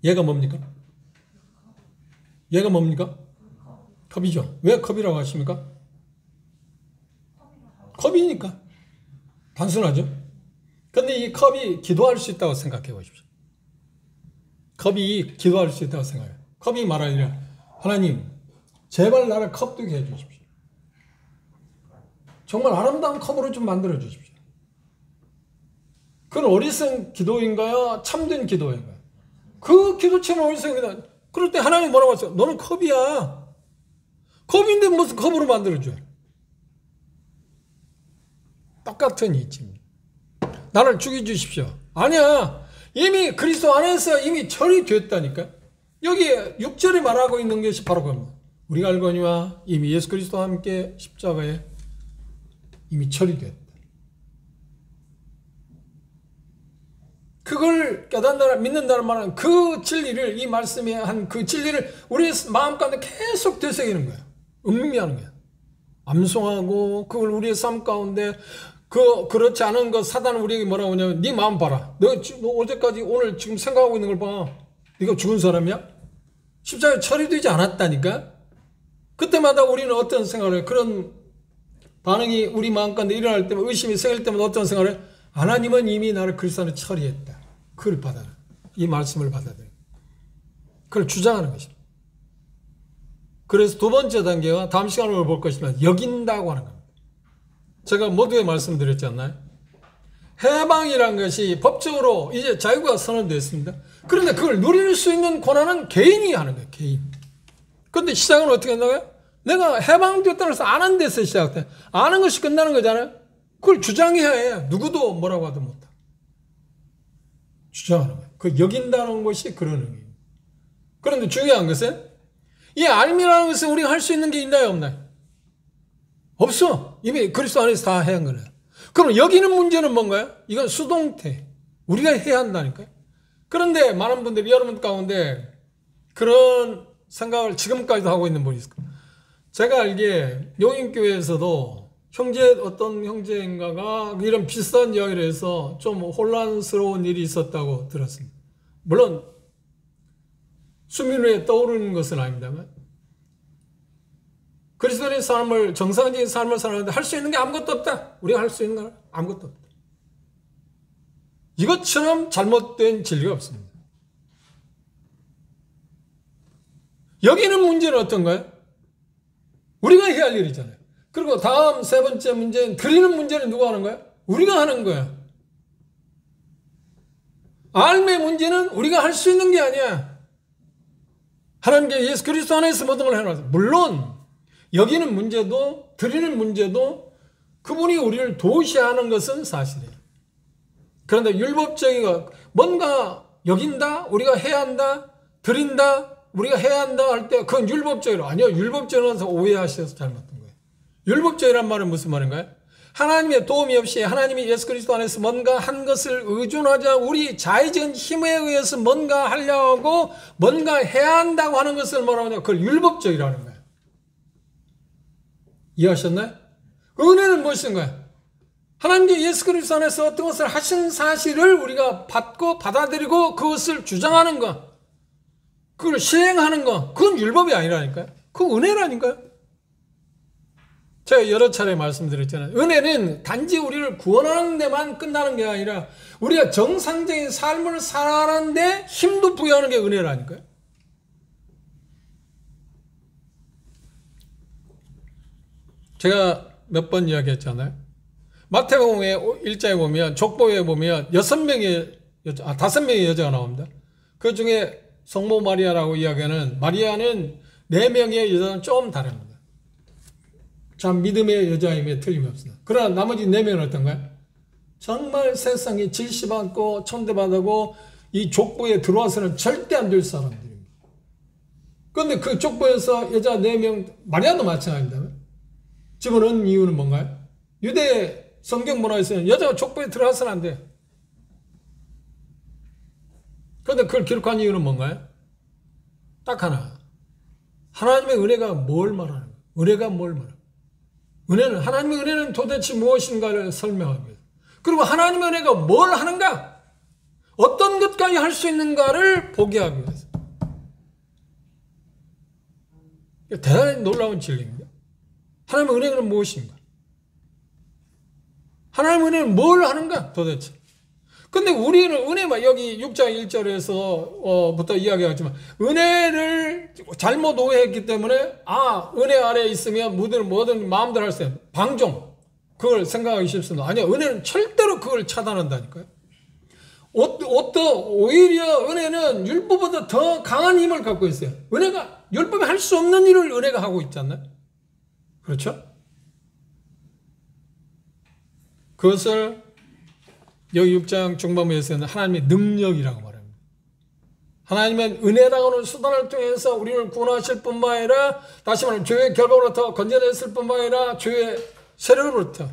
얘가 뭡니까? 얘가 뭡니까? 컵이죠. 왜 컵이라고 하십니까? 컵이니까. 단순하죠. 근데 이 컵이 기도할 수 있다고 생각해 보십시오. 컵이 기도할 수 있다고 생각해요. 컵이 말하기를 하나님 제발 나를 컵 되게 해 주십시오. 정말 아름다운 컵으로 좀 만들어 주십시오. 그건 어리석은 기도인가요? 참된 기도인가요? 그 기도처럼 어리석은. 그럴 때 하나님 뭐라고 하세요? 너는 컵이야. 컵인데 무슨 컵으로 만들어줘요? 똑같은 이치입니다. 나를 죽여주십시오. 아니야. 이미 그리스도 안에서 이미 처리됐다니까. 여기 6절에 말하고 있는 것이 바로 그겁니다. 우리가 알거니와 이미 예수 그리스도와 함께 십자가에 이미 처리됐다. 그걸 깨닫는다, 믿는다는 말은 그 진리를, 이 말씀에 한 그 진리를 우리 마음 가운데 계속 되새기는 거야. 음미하는 거야. 암송하고 그걸 우리의 삶 가운데 그렇지 않은 것, 사단은 우리에게 뭐라고 하냐면 네 마음 봐라. 너 어제까지 오늘 지금 생각하고 있는 걸 봐. 네가 죽은 사람이야? 십자가에 처리되지 않았다니까? 그때마다 우리는 어떤 생각을 해요? 그런 반응이 우리 마음 가운데 일어날 때마다, 의심이 생길 때마다 어떤 생각을 해요? 하나님은 이미 나를 그리스도 안에 처리했다. 그걸 받아들여. 이 말씀을 받아들여. 그걸 주장하는 것입니다. 그래서 두 번째 단계가 다음 시간으로 볼 것이지만 여긴다고 하는 겁니다. 제가 모두에 말씀드렸지 않나요? 해방이란 것이 법적으로 이제 자유가 선언되었습니다. 그런데 그걸 누릴 수 있는 권한은 개인이 하는 거예요. 개인. 그런데 시작은 어떻게 한다고요? 내가 해방되었다고 해서 아는 데서 시작돼. 아는 것이 끝나는 거잖아요. 그걸 주장해야 해. 누구도 뭐라고 하도 못해. 주장하는 거예요. 그 여긴다는 것이 그런 의미입니다. 그런데 중요한 것은 이 알미라는 것은 우리가 할 수 있는 게 있나요, 없나요? 없어. 이미 그리스도 안에서 다 해야 한 거예요. 그럼 여기는 문제는 뭔가요? 이건 수동태. 우리가 해야 한다니까요. 그런데 많은 분들이 여러분 가운데 그런 생각을 지금까지도 하고 있는 분이 있을 거예요. 제가 알기에 용인교회에서도 어떤 형제인가가 이런 비슷한 이야기를 해서 좀 혼란스러운 일이 있었다고 들었습니다. 물론 수면 위에 떠오르는 것은 아닙니다만 그리스도인의 삶을, 정상적인 삶을 살아가는데 할 수 있는 게 아무것도 없다. 우리가 할 수 있는 건 아무것도 없다. 이것처럼 잘못된 진리가 없습니다. 여기는 문제는 어떤가요? 우리가 해야 할 일이잖아요. 그리고 다음 세 번째 문제는 드리는 문제는 누가 하는 거야? 우리가 하는 거야. 알매 문제는 우리가 할 수 있는 게 아니야. 하나님께 예수 그리스도 안에서 모든 걸 해놨어. 물론 여기는 문제도 드리는 문제도 그분이 우리를 도우셔야 하는 것은 사실이에요. 그런데 율법적인 것, 뭔가 여긴다, 우리가 해야 한다, 드린다, 우리가 해야 한다 할 때 그건 율법적으로 아니요. 율법적으로서 오해하셔서 잘못된 거예요. 율법적이란 말은 무슨 말인가요? 하나님의 도움이 없이 하나님이 예수 그리스도 안에서 뭔가 한 것을 의존하자 우리 자의적인 힘에 의해서 뭔가 하려고 뭔가 해야 한다고 하는 것을 뭐라고 하냐? 그걸 율법적이라는 거예요. 이해하셨나요? 은혜는 무엇인가요? 하나님께 예수 그리스도 안에서 어떤 것을 하신 사실을 우리가 받고 받아들이고 그것을 주장하는 것, 그걸 시행하는 것, 그건 율법이 아니라니까요. 그건 은혜라니까요. 제가 여러 차례 말씀드렸잖아요. 은혜는 단지 우리를 구원하는 데만 끝나는 게 아니라 우리가 정상적인 삶을 살아가는데 힘도 부여하는 게 은혜라니까요. 제가 몇 번 이야기했잖아요. 마태복음의 1장에 보면 족보에 보면 5명의 여자, 5명의 여자가 나옵니다. 그 중에 성모 마리아라고 이야기하는 마리아는 4명의 여자는 좀 다릅니다. 참 믿음의 여자임에 틀림없습니다. 그러나 나머지 4명은 어떤가요? 정말 세상에 질시받고 천대받고 이 족보에 들어와서는 절대 안 될 사람들입니다. 그런데 그 족보에서 여자 4명, 마리아도 마찬가지입니다. 집어넣은 이유는 뭔가요? 유대 성경 문화에서는 여자가 족보에 들어가서는 안 돼요. 그런데 그걸 기록한 이유는 뭔가요? 딱 하나. 하나님의 은혜가 뭘 말하는 거예요? 은혜가 뭘 말하는 거예요? 은혜는, 하나님의 은혜는 도대체 무엇인가를 설명하기 위해서. 그리고 하나님의 은혜가 뭘 하는가? 어떤 것까지 할 수 있는가를 보게 하기 위해서. 대단히 놀라운 진리입니다. 하나님의 은혜는 무엇인가? 하나님의 은혜는 뭘 하는가 도대체? 근데 우리는 은혜만 여기 6장 1절에서부터 이야기하지만 은혜를 잘못 오해했기 때문에 은혜 아래에 있으면 뭐든 마음대로 할 수 있는 방종 그걸 생각하기 쉽습니다. 아니요, 은혜는 절대로 그걸 차단한다니까요. 오히려 은혜는 율법보다 더 강한 힘을 갖고 있어요. 은혜가 율법이 할 수 없는 일을 은혜가 하고 있지 않나요? 그렇죠? 그것을 여기 6장 중반부에서는 하나님의 능력이라고 말합니다. 하나님은 은혜라고 하는 수단을 통해서 우리를 구원하실 뿐만 아니라 다시 말하면 죄의 결과로부터 건져냈을 뿐만 아니라 죄의 세력으로부터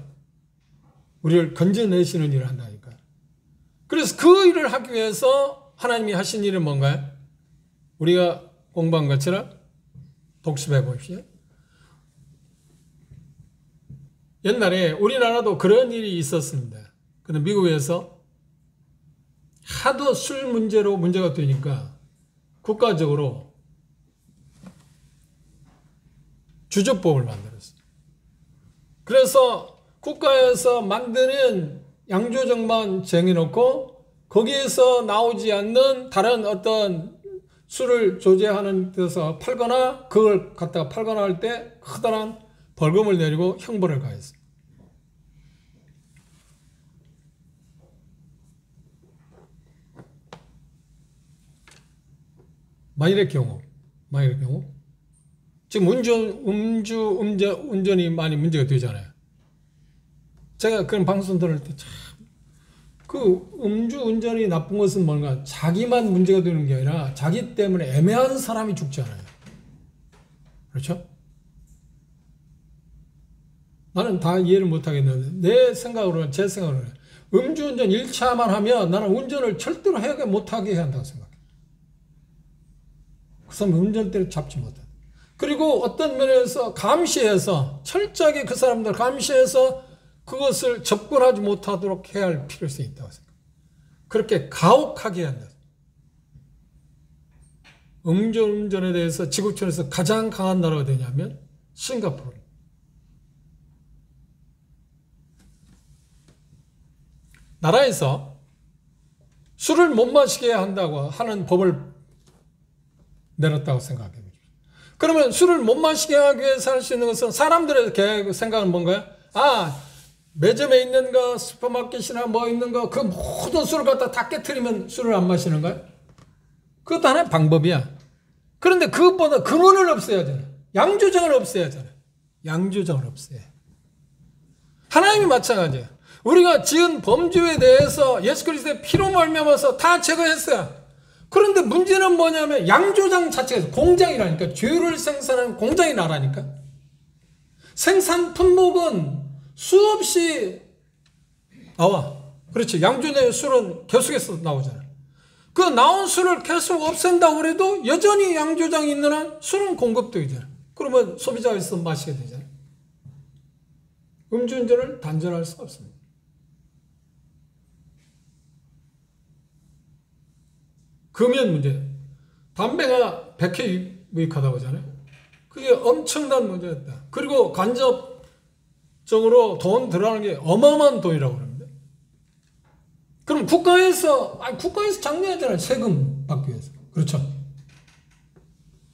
우리를 건져내시는 일을 한다니까. 그래서 그 일을 하기 위해서 하나님이 하신 일은 뭔가요? 우리가 공부한 것처럼 독습해 봅시다. 옛날에 우리나라도 그런 일이 있었습니다. 근데 미국에서 하도 술 문제로 문제가 되니까 국가적으로 주조법을 만들었어요. 그래서 국가에서 만드는 양조장만 정해놓고 거기에서 나오지 않는 다른 어떤 술을 조제하는 데서 팔거나 그걸 갖다가 팔거나 할 때 커다란 벌금을 내리고 형벌을 가했어요. 만일의 경우 지금 운전이 많이 문제가 되잖아요. 제가 그런 방송 들을 때 참 그 음주운전이 나쁜 것은 뭔가 자기만 문제가 되는 게 아니라 자기 때문에 애매한 사람이 죽잖아요. 그렇죠? 나는 다 이해를 못하겠는데 제 생각으로는 음주운전 1차만 하면 나는 운전을 절대로 못하게 해야 한다고 생각해요. 그 사람 운전대를 잡지 못해. 그리고 어떤 면에서 감시해서 철저하게 그 사람들 감시해서 그것을 접근하지 못하도록 해야 할 필요성이 있다고 생각해요. 그렇게 가혹하게 해야 한다. 음주운전에 대해서 지구촌에서 가장 강한 나라가 되냐면 싱가포르. 나라에서 술을 못 마시게 한다고 하는 법을 내렸다고 생각해 보십시오. 그러면 술을 못 마시게 하기 위해서 할 수 있는 것은 사람들의 생각은 뭔가요? 매점에 있는 거, 슈퍼마켓이나 뭐 있는 거, 그 모든 술을 갖다 다 깨트리면 술을 안 마시는 거야? 그것도 하나의 방법이야. 그런데 그것보다 근원을 없애야 되잖아. 양조장을 없애야 되잖아. 양조장을 없애야. 하나님이 마찬가지야. 우리가 지은 범죄에 대해서 예수 그리스도의 피로 말미암아서 다 제거했어요. 그런데 문제는 뭐냐면 양조장 자체가 공장이라니까. 죄를 생산하는 공장이 나라니까. 생산 품목은 수없이 나와. 그렇지. 양조장의 술은 계속해서 나오잖아. 그 나온 술을 계속 없앤다고 해도 여전히 양조장이 있는 한 술은 공급되잖아. 그러면 소비자가 있으면 마시게 되잖아. 음주운전을 단절할 수 없습니다. 금연 문제. 담배가 100회 유익하다고 하잖아요. 그게 엄청난 문제였다. 그리고 간접적으로 돈 들어가는 게 어마어마한 돈이라고 합니다. 그럼 국가에서 장려하잖아요. 세금 받기 위해서. 그렇죠.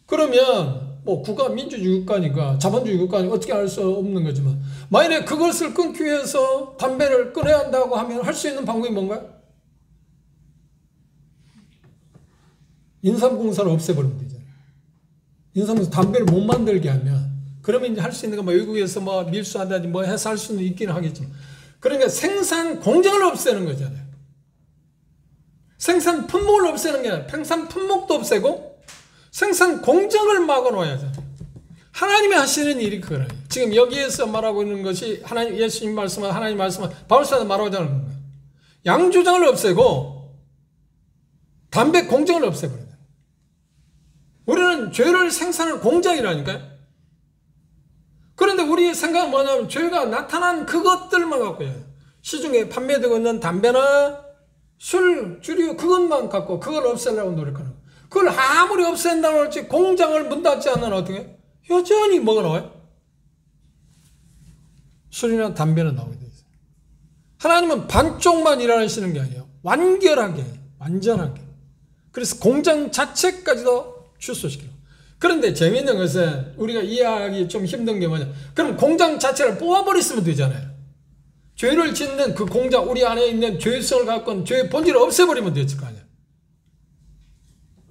그러면 뭐 국가 민주주의 국가니까 자본주의 국가니까 어떻게 할 수 없는 거지만 만약에 그것을 끊기 위해서 담배를 끊어야 한다고 하면 할 수 있는 방법이 뭔가요? 인삼공사를 없애버리면 되잖아요. 인삼공사 담배를 못 만들게 하면 그러면 이제 할 수 있는 거 뭐 외국에서 뭐 밀수한다든지 뭐 해서 할 수는 있기는 하겠지만 그러니까 생산 공장을 없애는 거잖아요. 생산 품목을 없애는 게 아니라 생산 품목도 없애고 생산 공장을 막아놓아야죠. 하나님이 하시는 일이 그거예요. 지금 여기에서 말하고 있는 것이 하나님 예수님 말씀은 하나님 말씀은 바울사도 말하고자 하는 거예요. 양조장을 없애고 담배 공장을 없애버려요. 우리는 죄를 생산하는 공장이라니까요. 그런데 우리의 생각은 뭐냐면 죄가 나타난 그것들만 갖고 해요. 시중에 판매되고 있는 담배나 술, 주류 그것만 갖고 그걸 없애려고 노력하는 거예요. 그걸 아무리 없앤다고 할지 공장을 문 닫지 않으면 어떻게 해요? 여전히 뭐가 나와요? 술이나 담배는 나오게 돼 있어요. 하나님은 반쪽만 일하시는 게 아니에요. 완결하게, 완전하게. 그래서 공장 자체까지도 축소시켜요. 그런데 재미있는 것은 우리가 이해하기 좀 힘든 게 뭐냐. 그럼 공장 자체를 뽑아버렸으면 되잖아요. 죄를 짓는 그 공장, 우리 안에 있는 죄성을 갖고 있는 죄의 본질을 없애버리면 됐을 거 아니야.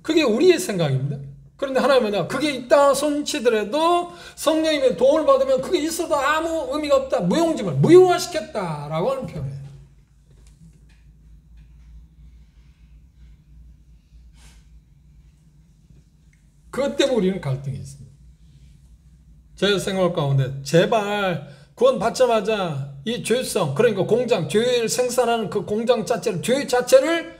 그게 우리의 생각입니다. 그런데 하나님은 그게 있다 손치더라도 성령님의 도움을 받으면 그게 있어도 아무 의미가 없다. 무용지물, 무용화시켰다라고 하는 표현이에요. 그것 때문에 우리는 갈등이 있습니다. 제 생활 가운데 제발 구원 받자마자 이 죄성, 그러니까 공장, 죄를 생산하는 그 공장 자체를, 죄 자체를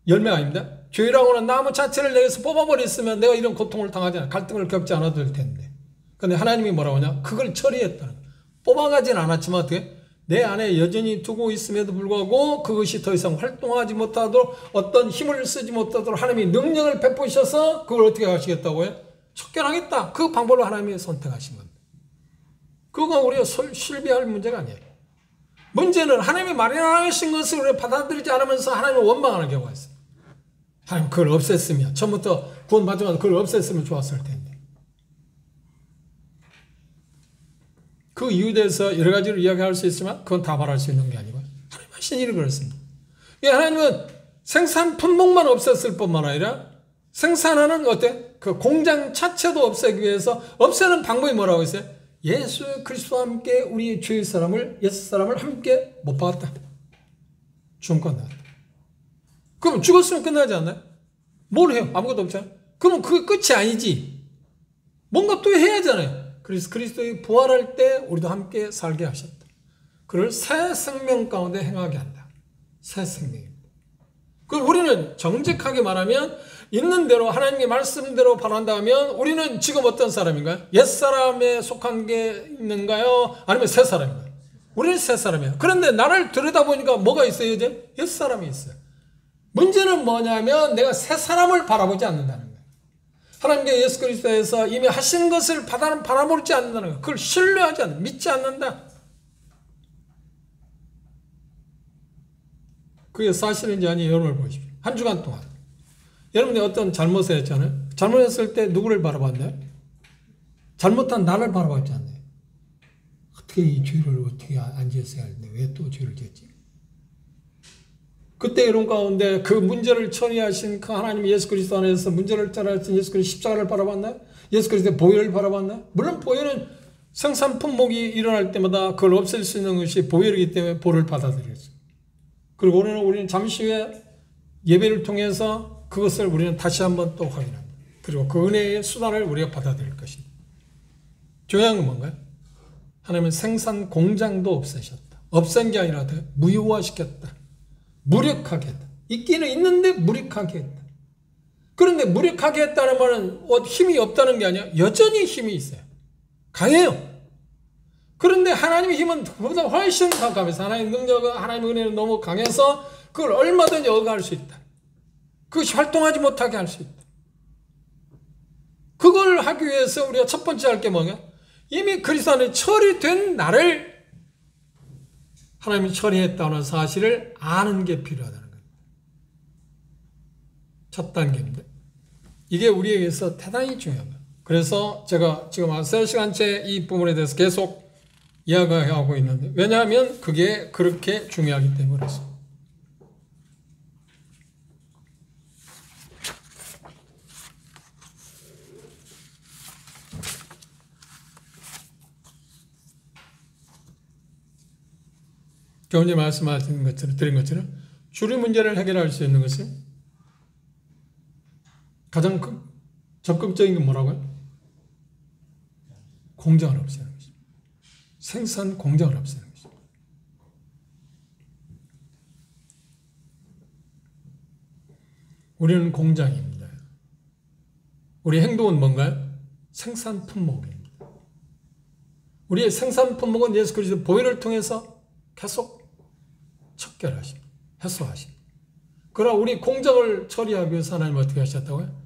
열매가 아닙니다. 죄라고 하는 나무 자체를 내게서 뽑아버렸으면 내가 이런 고통을 당하지 않아, 갈등을 겪지 않아도 될 텐데. 근데 하나님이 뭐라고 하냐? 그걸 처리했다는 거예요. 뽑아가진 않았지만 어떻게? 내 안에 여전히 두고 있음에도 불구하고 그것이 더 이상 활동하지 못하도록, 어떤 힘을 쓰지 못하도록 하나님이 능력을 베푸셔서 그걸 어떻게 하시겠다고요? 척결하겠다. 그 방법을 하나님이 선택하신 겁니다. 그거 우리가 실비할 문제가 아니에요. 문제는 하나님이 마련하신 것을 우리가 받아들이지 않으면서 하나님을 원망하는 경우가 있어요. 하나님 그걸 없앴으면, 처음부터 구원받자마자 그걸 없앴으면 좋았을 텐데. 그 이유에 대해서 여러 가지로 이야기할 수 있지만 그건 다 말할 수 있는 게 아니고 하나님 하신 일이 그렇습니다. 하나님은 생산 품목만 없앴을 뿐만 아니라 생산하는 어때? 그 공장 자체도 없애기 위해서 없애는 방법이 뭐라고 했어요? 예수 그리스도와 함께 우리의 죄의 사람을, 옛 사람을 함께 못 박았다. 죽음 끝났다. 그럼 죽었으면 끝나지 않나요? 뭘 해요? 아무것도 없잖아요. 그러면 그게 끝이 아니지. 뭔가 또 해야 하잖아요. 그래서 그리스도의 부활할 때 우리도 함께 살게 하셨다. 그를 새 생명 가운데 행하게 한다. 새 생명입니다. 그럼 우리는 정직하게 말하면 있는 대로 하나님의 말씀대로 바란다면 우리는 지금 어떤 사람인가요? 옛사람에 속한 게 있는가요? 아니면 새 사람인가요? 우리는 새 사람이에요. 그런데 나를 들여다보니까 뭐가 있어요? 이제 옛사람이 있어요. 문제는 뭐냐면 내가 새 사람을 바라보지 않는다는 거예요. 하나님께 예수 그리스도에서 이미 하신 것을 바라보지 않는다는 거예요. 그걸 신뢰하지 않는다. 믿지 않는다. 그게 사실인지 아닌지 여러분을 보십시오. 한 주간 동안 여러분이 어떤 잘못을 했잖아요. 잘못했을 때 누구를 바라봤나요? 잘못한 나를 바라봤지 않나요? 어떻게 이 죄를 어떻게 안 지었어야 하는데 왜 또 죄를 지었지? 그때 이런 가운데 그 문제를 처리하신 그 하나님 예수 그리스도 안에서 문제를 처리하신 예수 그리스도 십자가를 바라봤나요? 예수 그리스도의 보혈을 바라봤나요? 물론 보혈은 생산 품목이 일어날 때마다 그걸 없앨 수 있는 것이 보혈이기 때문에 보혈을 받아들였어요. 그리고 우리는 잠시 후에 예배를 통해서 그것을 우리는 다시 한번 또 확인합니다. 그리고 그 은혜의 수단을 우리가 받아들일 것입니다. 중요한 건 뭔가요? 하나님은 생산 공장도 없애셨다. 없앤 게 아니라 무효화시켰다. 무력하게 했다. 있기는 있는데 무력하게 했다. 그런데 무력하게 했다는 말은 힘이 없다는 게 아니라 여전히 힘이 있어요. 강해요. 그런데 하나님의 힘은 그보다 훨씬 강함해서 하나님의 능력은, 하나님의 은혜는 너무 강해서 그걸 얼마든지 억압할 수 있다. 그것이 활동하지 못하게 할 수 있다. 그걸 하기 위해서 우리가 첫 번째 할 게 뭐냐? 이미 그리스도 안에 처리된 나를 하나님이 처리했다는 사실을 아는 게 필요하다는 겁니다. 첫 단계입니다. 이게 우리에게서 대단히 중요합니다. 그래서 제가 지금 한 3시간째 이 부분에 대해서 계속 이야기하고 있는데, 왜냐하면 그게 그렇게 중요하기 때문에 그렇습니다. 조금 전에 말씀하신 것처럼, 드린 것처럼 주류 문제를 해결할 수 있는 것은 가장 적극적인 건 뭐라고요? 공장을 없애는 것입니다. 생산 공장을 없애는 것입니다. 우리는 공장입니다. 우리 행동은 뭔가요? 생산 품목입니다. 우리의 생산 품목은 예수 그리스도 보혈을 통해서 계속 척결하십니다. 해소하십니다. 그러나 우리 공작을 처리하기 위해서 하나님 어떻게 하셨다고요?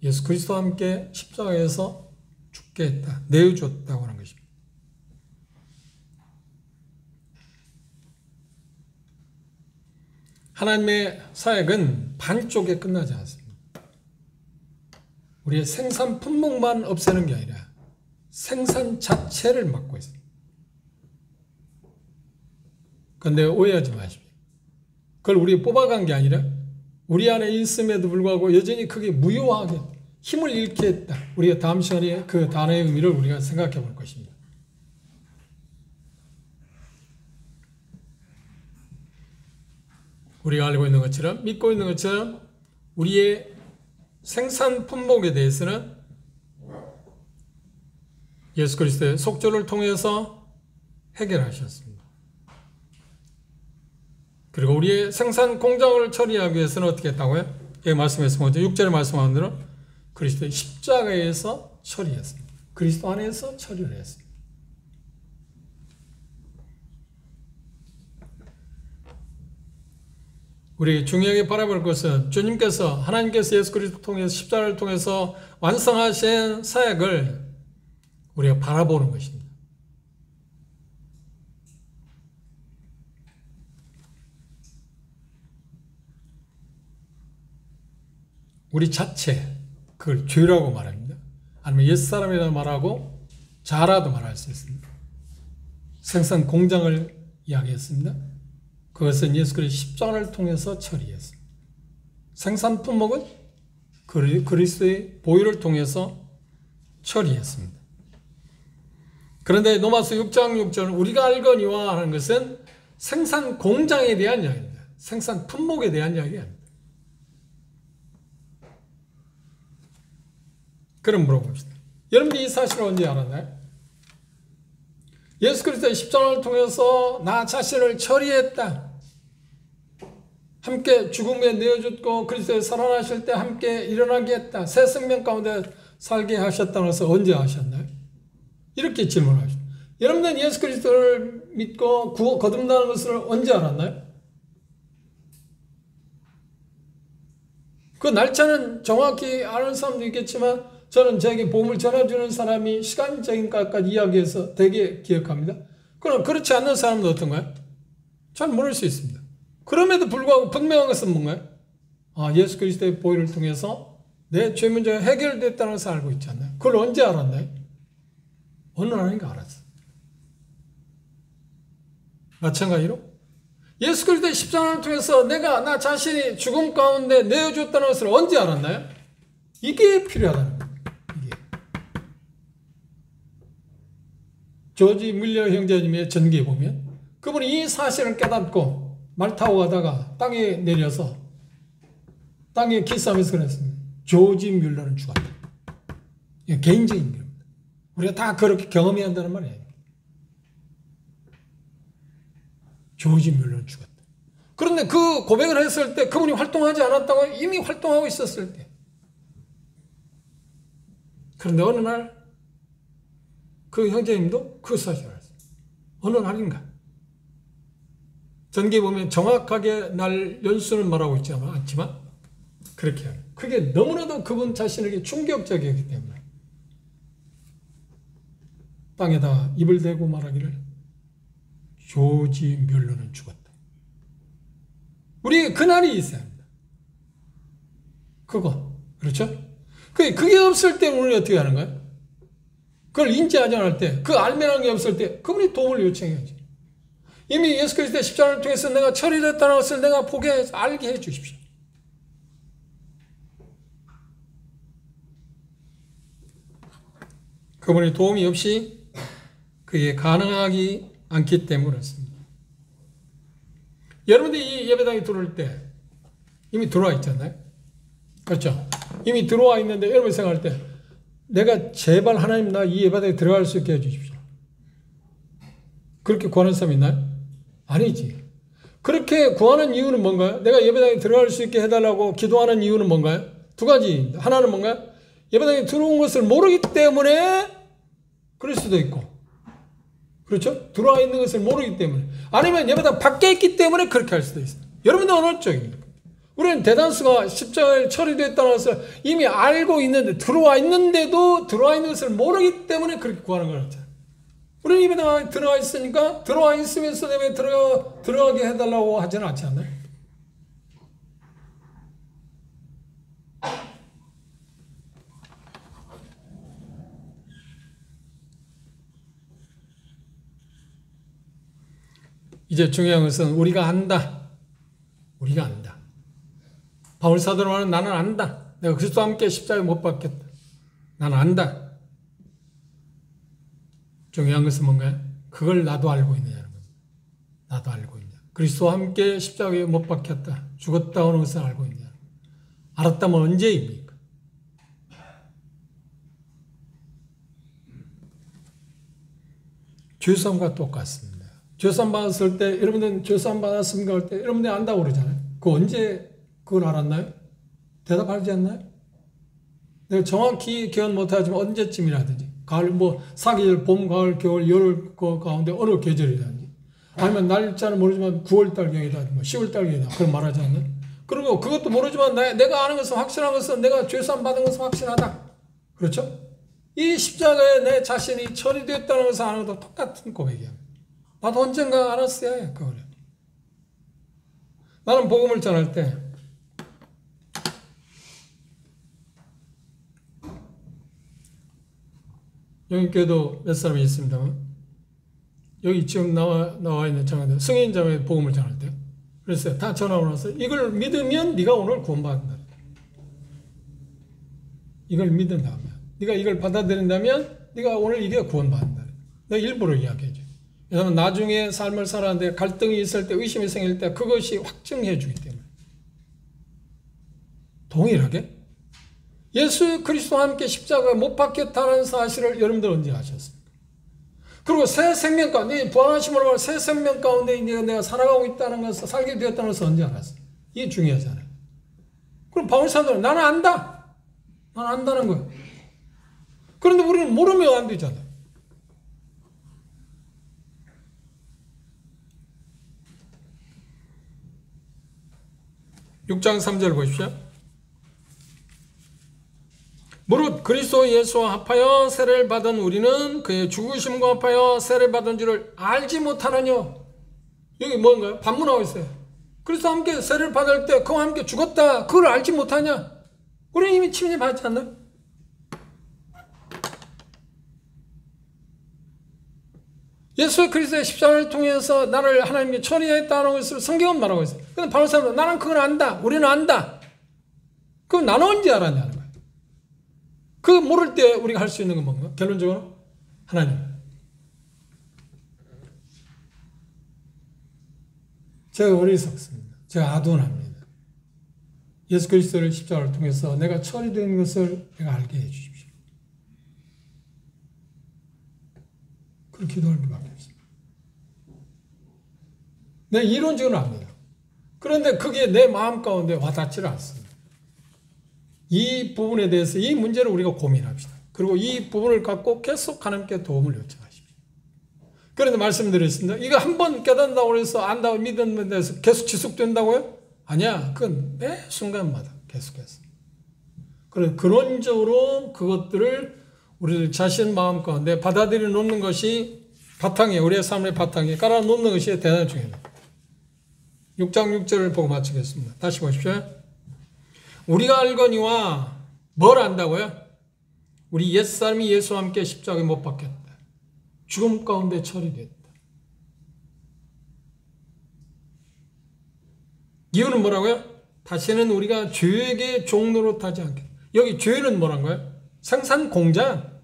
예수 그리스도와 함께 십자가에서 죽게 했다. 내어줬다고 하는 것입니다. 하나님의 사역은 반쪽에 끝나지 않습니다. 우리의 생산 품목만 없애는 게 아니라 생산 자체를 맡고 있습니다. 그런데 오해하지 마십시오. 그걸 우리 뽑아간 게 아니라 우리 안에 있음에도 불구하고 여전히 그게 무효하게 힘을 잃게 했다. 우리가 다음 시간에 그 단어의 의미를 우리가 생각해 볼 것입니다. 우리가 알고 있는 것처럼, 믿고 있는 것처럼 우리의 생산 품목에 대해서는 예수 그리스도의 속죄를 통해서 해결하셨습니다. 그리고 우리의 생산 공장을 처리하기 위해서는 어떻게 했다고요? 예, 말씀했습니다. 먼저 6절에 말씀한 대로 그리스도의 십자가에서 처리했습니다. 그리스도 안에서 처리를 했습니다. 우리 중요하게 바라볼 것은 주님께서 하나님께서 예수 그리스도 통해서 십자가를 통해서 완성하신 사역을 우리가 바라보는 것입니다. 우리 자체, 그걸 죄라고 말합니다. 아니면 옛사람이라 말하고 자라도 말할 수 있습니다. 생산 공장을 이야기했습니다. 그것은 예수 그리스도의 십자가를 통해서 처리했습니다. 생산 품목은 그리스도의 보혈을 통해서 처리했습니다. 그런데 로마서 6장 6절 우리가 알거니와 하는 것은 생산 공장에 대한 이야기입니다. 생산 품목에 대한 이야기가 아닙니다. 그럼 물어봅시다. 여러분들이 이 사실을 언제 알았나요? 예수 그리스도의 십자가를 통해서 나 자신을 처리했다. 함께 죽음에 내어줬고 그리스도의 살아나실 때 함께 일어나게 했다. 새 생명 가운데 살게 하셨다고 해서 언제 아셨나요? 이렇게 질문하십니다. 여러분들은 예수 그리스도를 믿고 거듭나는 것을 언제 알았나요? 그 날짜는 정확히 아는 사람도 있겠지만 저는 저에게 복음을 전해주는 사람이 시간적인 것까지 이야기해서 되게 기억합니다. 그럼 그렇지 않는 사람은 어떤가요? 잘 모를 수 있습니다. 그럼에도 불구하고 분명한 것은 뭔가요? 예수 그리스도의 보혈을 통해서 내 죄 문제가 해결됐다는 것을 알고 있지 않나요? 그걸 언제 알았나요? 어느 날인가 알았어요. 마찬가지로 예수 그리스도의 십자가를 통해서 내가 나 자신이 죽음 가운데 내어줬다는 것을 언제 알았나요? 이게 필요하다는 겁니다. 조지 밀러 형제님의 전기에 보면 그분이 이 사실을 깨닫고 말 타고 가다가 땅에 내려서 땅에 키스하면서 그랬습니다. 조지 밀러는 죽었다. 이게 개인적인 겁니다. 우리가 다 그렇게 경험해야 한다는 말이에요. 조지 밀러는 죽었다. 그런데 그 고백을 했을 때 그분이 활동하지 않았다고 이미 활동하고 있었을 때. 그런데 어느 날 그 형제님도 그 사실을 알았어요. 어느 날인가. 전기에 보면 정확하게 날 연수는 말하고 있지 않지만 그렇게 해요. 그게 너무나도 그분 자신에게 충격적이었기 때문에 땅에다 입을 대고 말하기를 조지 뮬러는 죽었다. 우리 그날이 있어야 합니다. 그거 그렇죠? 그게 없을 때 우리는 어떻게 하는 거예요? 그걸 인지하지 않을 때, 그 알면한 게 없을 때 그분이 도움을 요청해야지. 이미 예수 그리스도의 십자가를 통해서 내가 처리됐다는 것을 내가 보게 알게 해 주십시오. 그분의 도움이 없이 그게 가능하지 않기 때문에 그렇습니다. 여러분들이 이 예배당에 들어올 때 이미 들어와 있잖아요. 그렇죠? 이미 들어와 있는데 여러분 생각할 때 내가 제발 하나님 나 이 예배당에 들어갈 수 있게 해주십시오. 그렇게 구하는 사람 있나요? 아니지. 그렇게 구하는 이유는 뭔가요? 내가 예배당에 들어갈 수 있게 해달라고 기도하는 이유는 뭔가요? 두 가지. 하나는 뭔가요? 예배당에 들어온 것을 모르기 때문에 그럴 수도 있고, 그렇죠? 들어와 있는 것을 모르기 때문에, 아니면 예배당 밖에 있기 때문에 그렇게 할 수도 있어요. 여러분들 어느 쪽입니까? 우리는 대다수가 십자가에 처리됐다는 것을 이미 알고 있는데 들어와 있는데도 들어와 있는 것을 모르기 때문에 그렇게 구하는 걸 같아요. 우리는 예배당에 들어와 있으니까 들어와 있으면서 예배 들어가게 해달라고 하지는 않지 않나요? 이제 중요한 것은 우리가 안다. 우리가 안다. 바울 사도는 말하는 나는 안다. 내가 그리스도와 함께 십자가에 못 박혔다. 나는 안다. 중요한 것은 뭔가요? 그걸 나도 알고 있느냐는 겁니다. 나도 알고 있냐. 그리스도와 함께 십자가에 못 박혔다. 죽었다 하는 것을 알고 있냐. 알았다면 언제입니까? 죄수함과 똑같습니다. 죄수함 받았을 때 여러분들 죄수함 받았습니까? 할 때 여러분들이 안다고 그러잖아요. 그 언제 그걸 알았나요? 대답하지 않나요? 내가 정확히 기억 못하지만 언제쯤이라든지 가을 뭐 사계절 봄 가을 겨울 여름 그 가운데 어느 계절이라든지 아니면 날짜는 모르지만 9월달경이다 뭐 10월달경이다 그런 말하지 않나요? 그리고 그것도 모르지만 내가 아는 것은 확실한 것은 내가 죄수함 받은 것은 확실하다. 그렇죠? 이 십자가에 내 자신이 처리되었다는 것을 아는 것도 똑같은 고백이야. 나도 언젠가 알았어야 해 그거를. 나는 복음을 전할 때 여기 교회도 몇 사람이 있습니다만 여기 지금 나와 있는 장로들 승인 자매 복음을 전할 때 그랬어요. 다 전화 오면서 이걸 믿으면 네가 오늘 구원받는다. 이걸 믿는다면 네가 이걸 받아들인다면 네가 오늘 이게 구원받는다. 내가 일부러 이야기해줘. 왜냐하면 나중에 삶을 살아가는데 갈등이 있을 때 의심이 생길 때 그것이 확증해 주기 때문에. 동일하게 예수 그리스도와 함께 십자가에 못 박혔다는 사실을 여러분들 언제 아셨습니까? 그리고 새 생명 가운데 부활하심으로 말하는 새 생명 가운데 내가 살아가고 있다는 것을 살게 되었다는 것을 언제 알았어요? 이게 중요하잖아요. 그럼 바울 사도는 나는 안다. 나는 안다는 거예요. 그런데 우리는 모르면 안 되잖아요. (6장 3절) 보십시오. 무릇 그리스도 예수와 합하여 세례를 받은 우리는 그의 죽으심과 합하여 세례를 받은 줄을 알지 못하느냐. 여기 뭔가요? 반문하고 있어요. 그리스도와 함께 세례를 받을 때 그와 함께 죽었다. 그걸 알지 못하냐. 우리는 이미 침례받지 않나요? 예수 그리스도의 십자가를 통해서 나를 하나님께 처리했다는 것을 성경은 말하고 있어요. 근데 바울 사람은 나는 그걸 안다. 우리는 안다. 그럼 나는 언제 알았냐는 거예요. 그 모를 때 우리가 할 수 있는 건 뭔가? 결론적으로 하나님. 제가 어리석습니다. 제가 아둔합니다. 예수 그리스도를 십자가를 통해서 내가 처리된 것을 내가 알게 해주십시오. 그렇게 기도할 수밖에 없습니다. 내 이론적으로 압니다. 그런데 그게 내 마음 가운데 와닿지를 않습니다. 이 부분에 대해서 이 문제를 우리가 고민합시다. 그리고 이 부분을 갖고 계속 하나님께 도움을 요청하십시오. 그런데 말씀드렸습니다. 이거 한번 깨닫는다고 해서 안다고 믿는 데서 계속 지속된다고요? 아니야. 그건 매 순간마다 계속해서. 그래서 근원적으로 그것들을 우리 자신 마음 가운데 받아들여 놓는 것이 바탕에 우리의 삶의 바탕에 깔아 놓는 것이 대단히 중요합니다. 6장 6절을 보고 마치겠습니다. 다시 보십시오. 우리가 알거니와 뭘 안다고요? 우리 옛사람이 예수와 함께 십자가에 못 박혔다. 죽음 가운데 처리됐다. 이유는 뭐라고요? 다시는 우리가 죄에게 종노릇 하지 않게. 여기 죄는 뭐란 거예요? 생산 공장.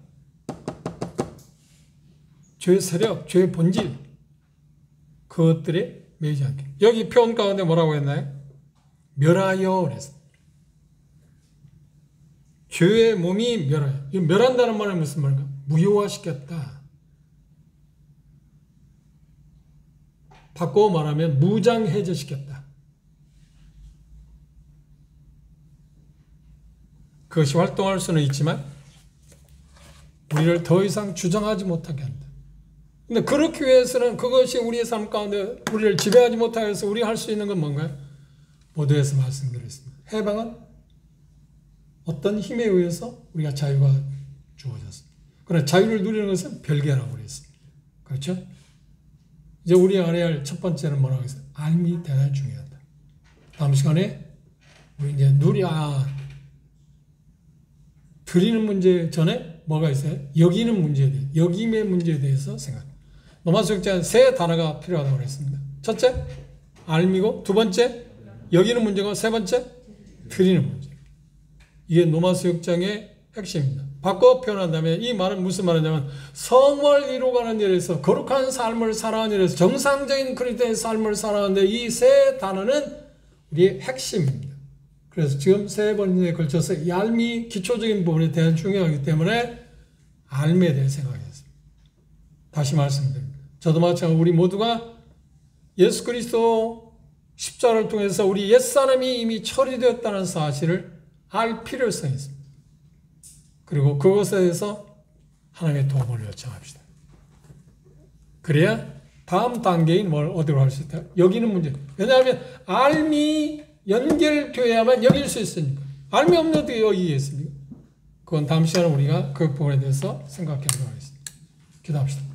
죄의 세력, 죄의 본질. 그것들에 매이지 않게. 여기 표현 가운데 뭐라고 했나요? 멸하여 그랬습니다. 죄의 몸이 멸하여. 이 멸한다는 말은 무슨 말인가? 무효화시켰다. 바꿔 말하면 무장해제시켰다. 그것이 활동할 수는 있지만 우리를 더 이상 주장하지 못하게 한다. 근데 그렇기 위해서는 그것이 우리의 삶 가운데 우리를 지배하지 못하게 해서 우리가 할 수 있는 건 뭔가요? 모두에서 말씀드렸습니다. 해방은 어떤 힘에 의해서 우리가 자유가 주어졌습니다. 그러나 자유를 누리는 것은 별개라고 그랬습니다. 그렇죠? 이제 우리 알아야 할 첫 번째는 뭐라고 했어요? 알미 대단히 중요하다. 다음 시간에 우리 이제 드리는 문제 전에 뭐가 있어요? 여기는 문제에 대해, 여김의 문제에 대해서 생각합니다. 로마서 6장에 세 단어가 필요하다고 그랬습니다. 첫째, 알미고, 두 번째, 여기는 문제고, 세 번째, 드리는 문제. 이게 로마서 6장의 핵심입니다. 바꿔 표현한다면 이 말은 무슨 말이냐면 성을 이루어가는 일에서 거룩한 삶을 살아가는 일에서 정상적인 그리스도의 삶을 살아가는데 이 세 단어는 우리의 핵심입니다. 그래서 지금 세 번에 걸쳐서 이 알미 기초적인 부분이 대단히 중요하기 때문에 알미에 대해 생각했습니다. 다시 말씀드립니다. 저도 마찬가지로 우리 모두가 예수 그리스도 십자가를 통해서 우리 옛사람이 이미 처리되었다는 사실을 알 필요성이 있습니다. 그리고 그것에 대해서 하나님의 도움을 요청합시다. 그래야 다음 단계인 뭘 어디로 갈 수 있다. 여기는 문제. 왜냐하면 알미 연결되어야만 여길 수 있으니까. 알미 없는 어떻게 여기겠습니까? 그건 다음 시간에 우리가 그 부분에 대해서 생각해 보도록 하겠습니다. 기도합시다.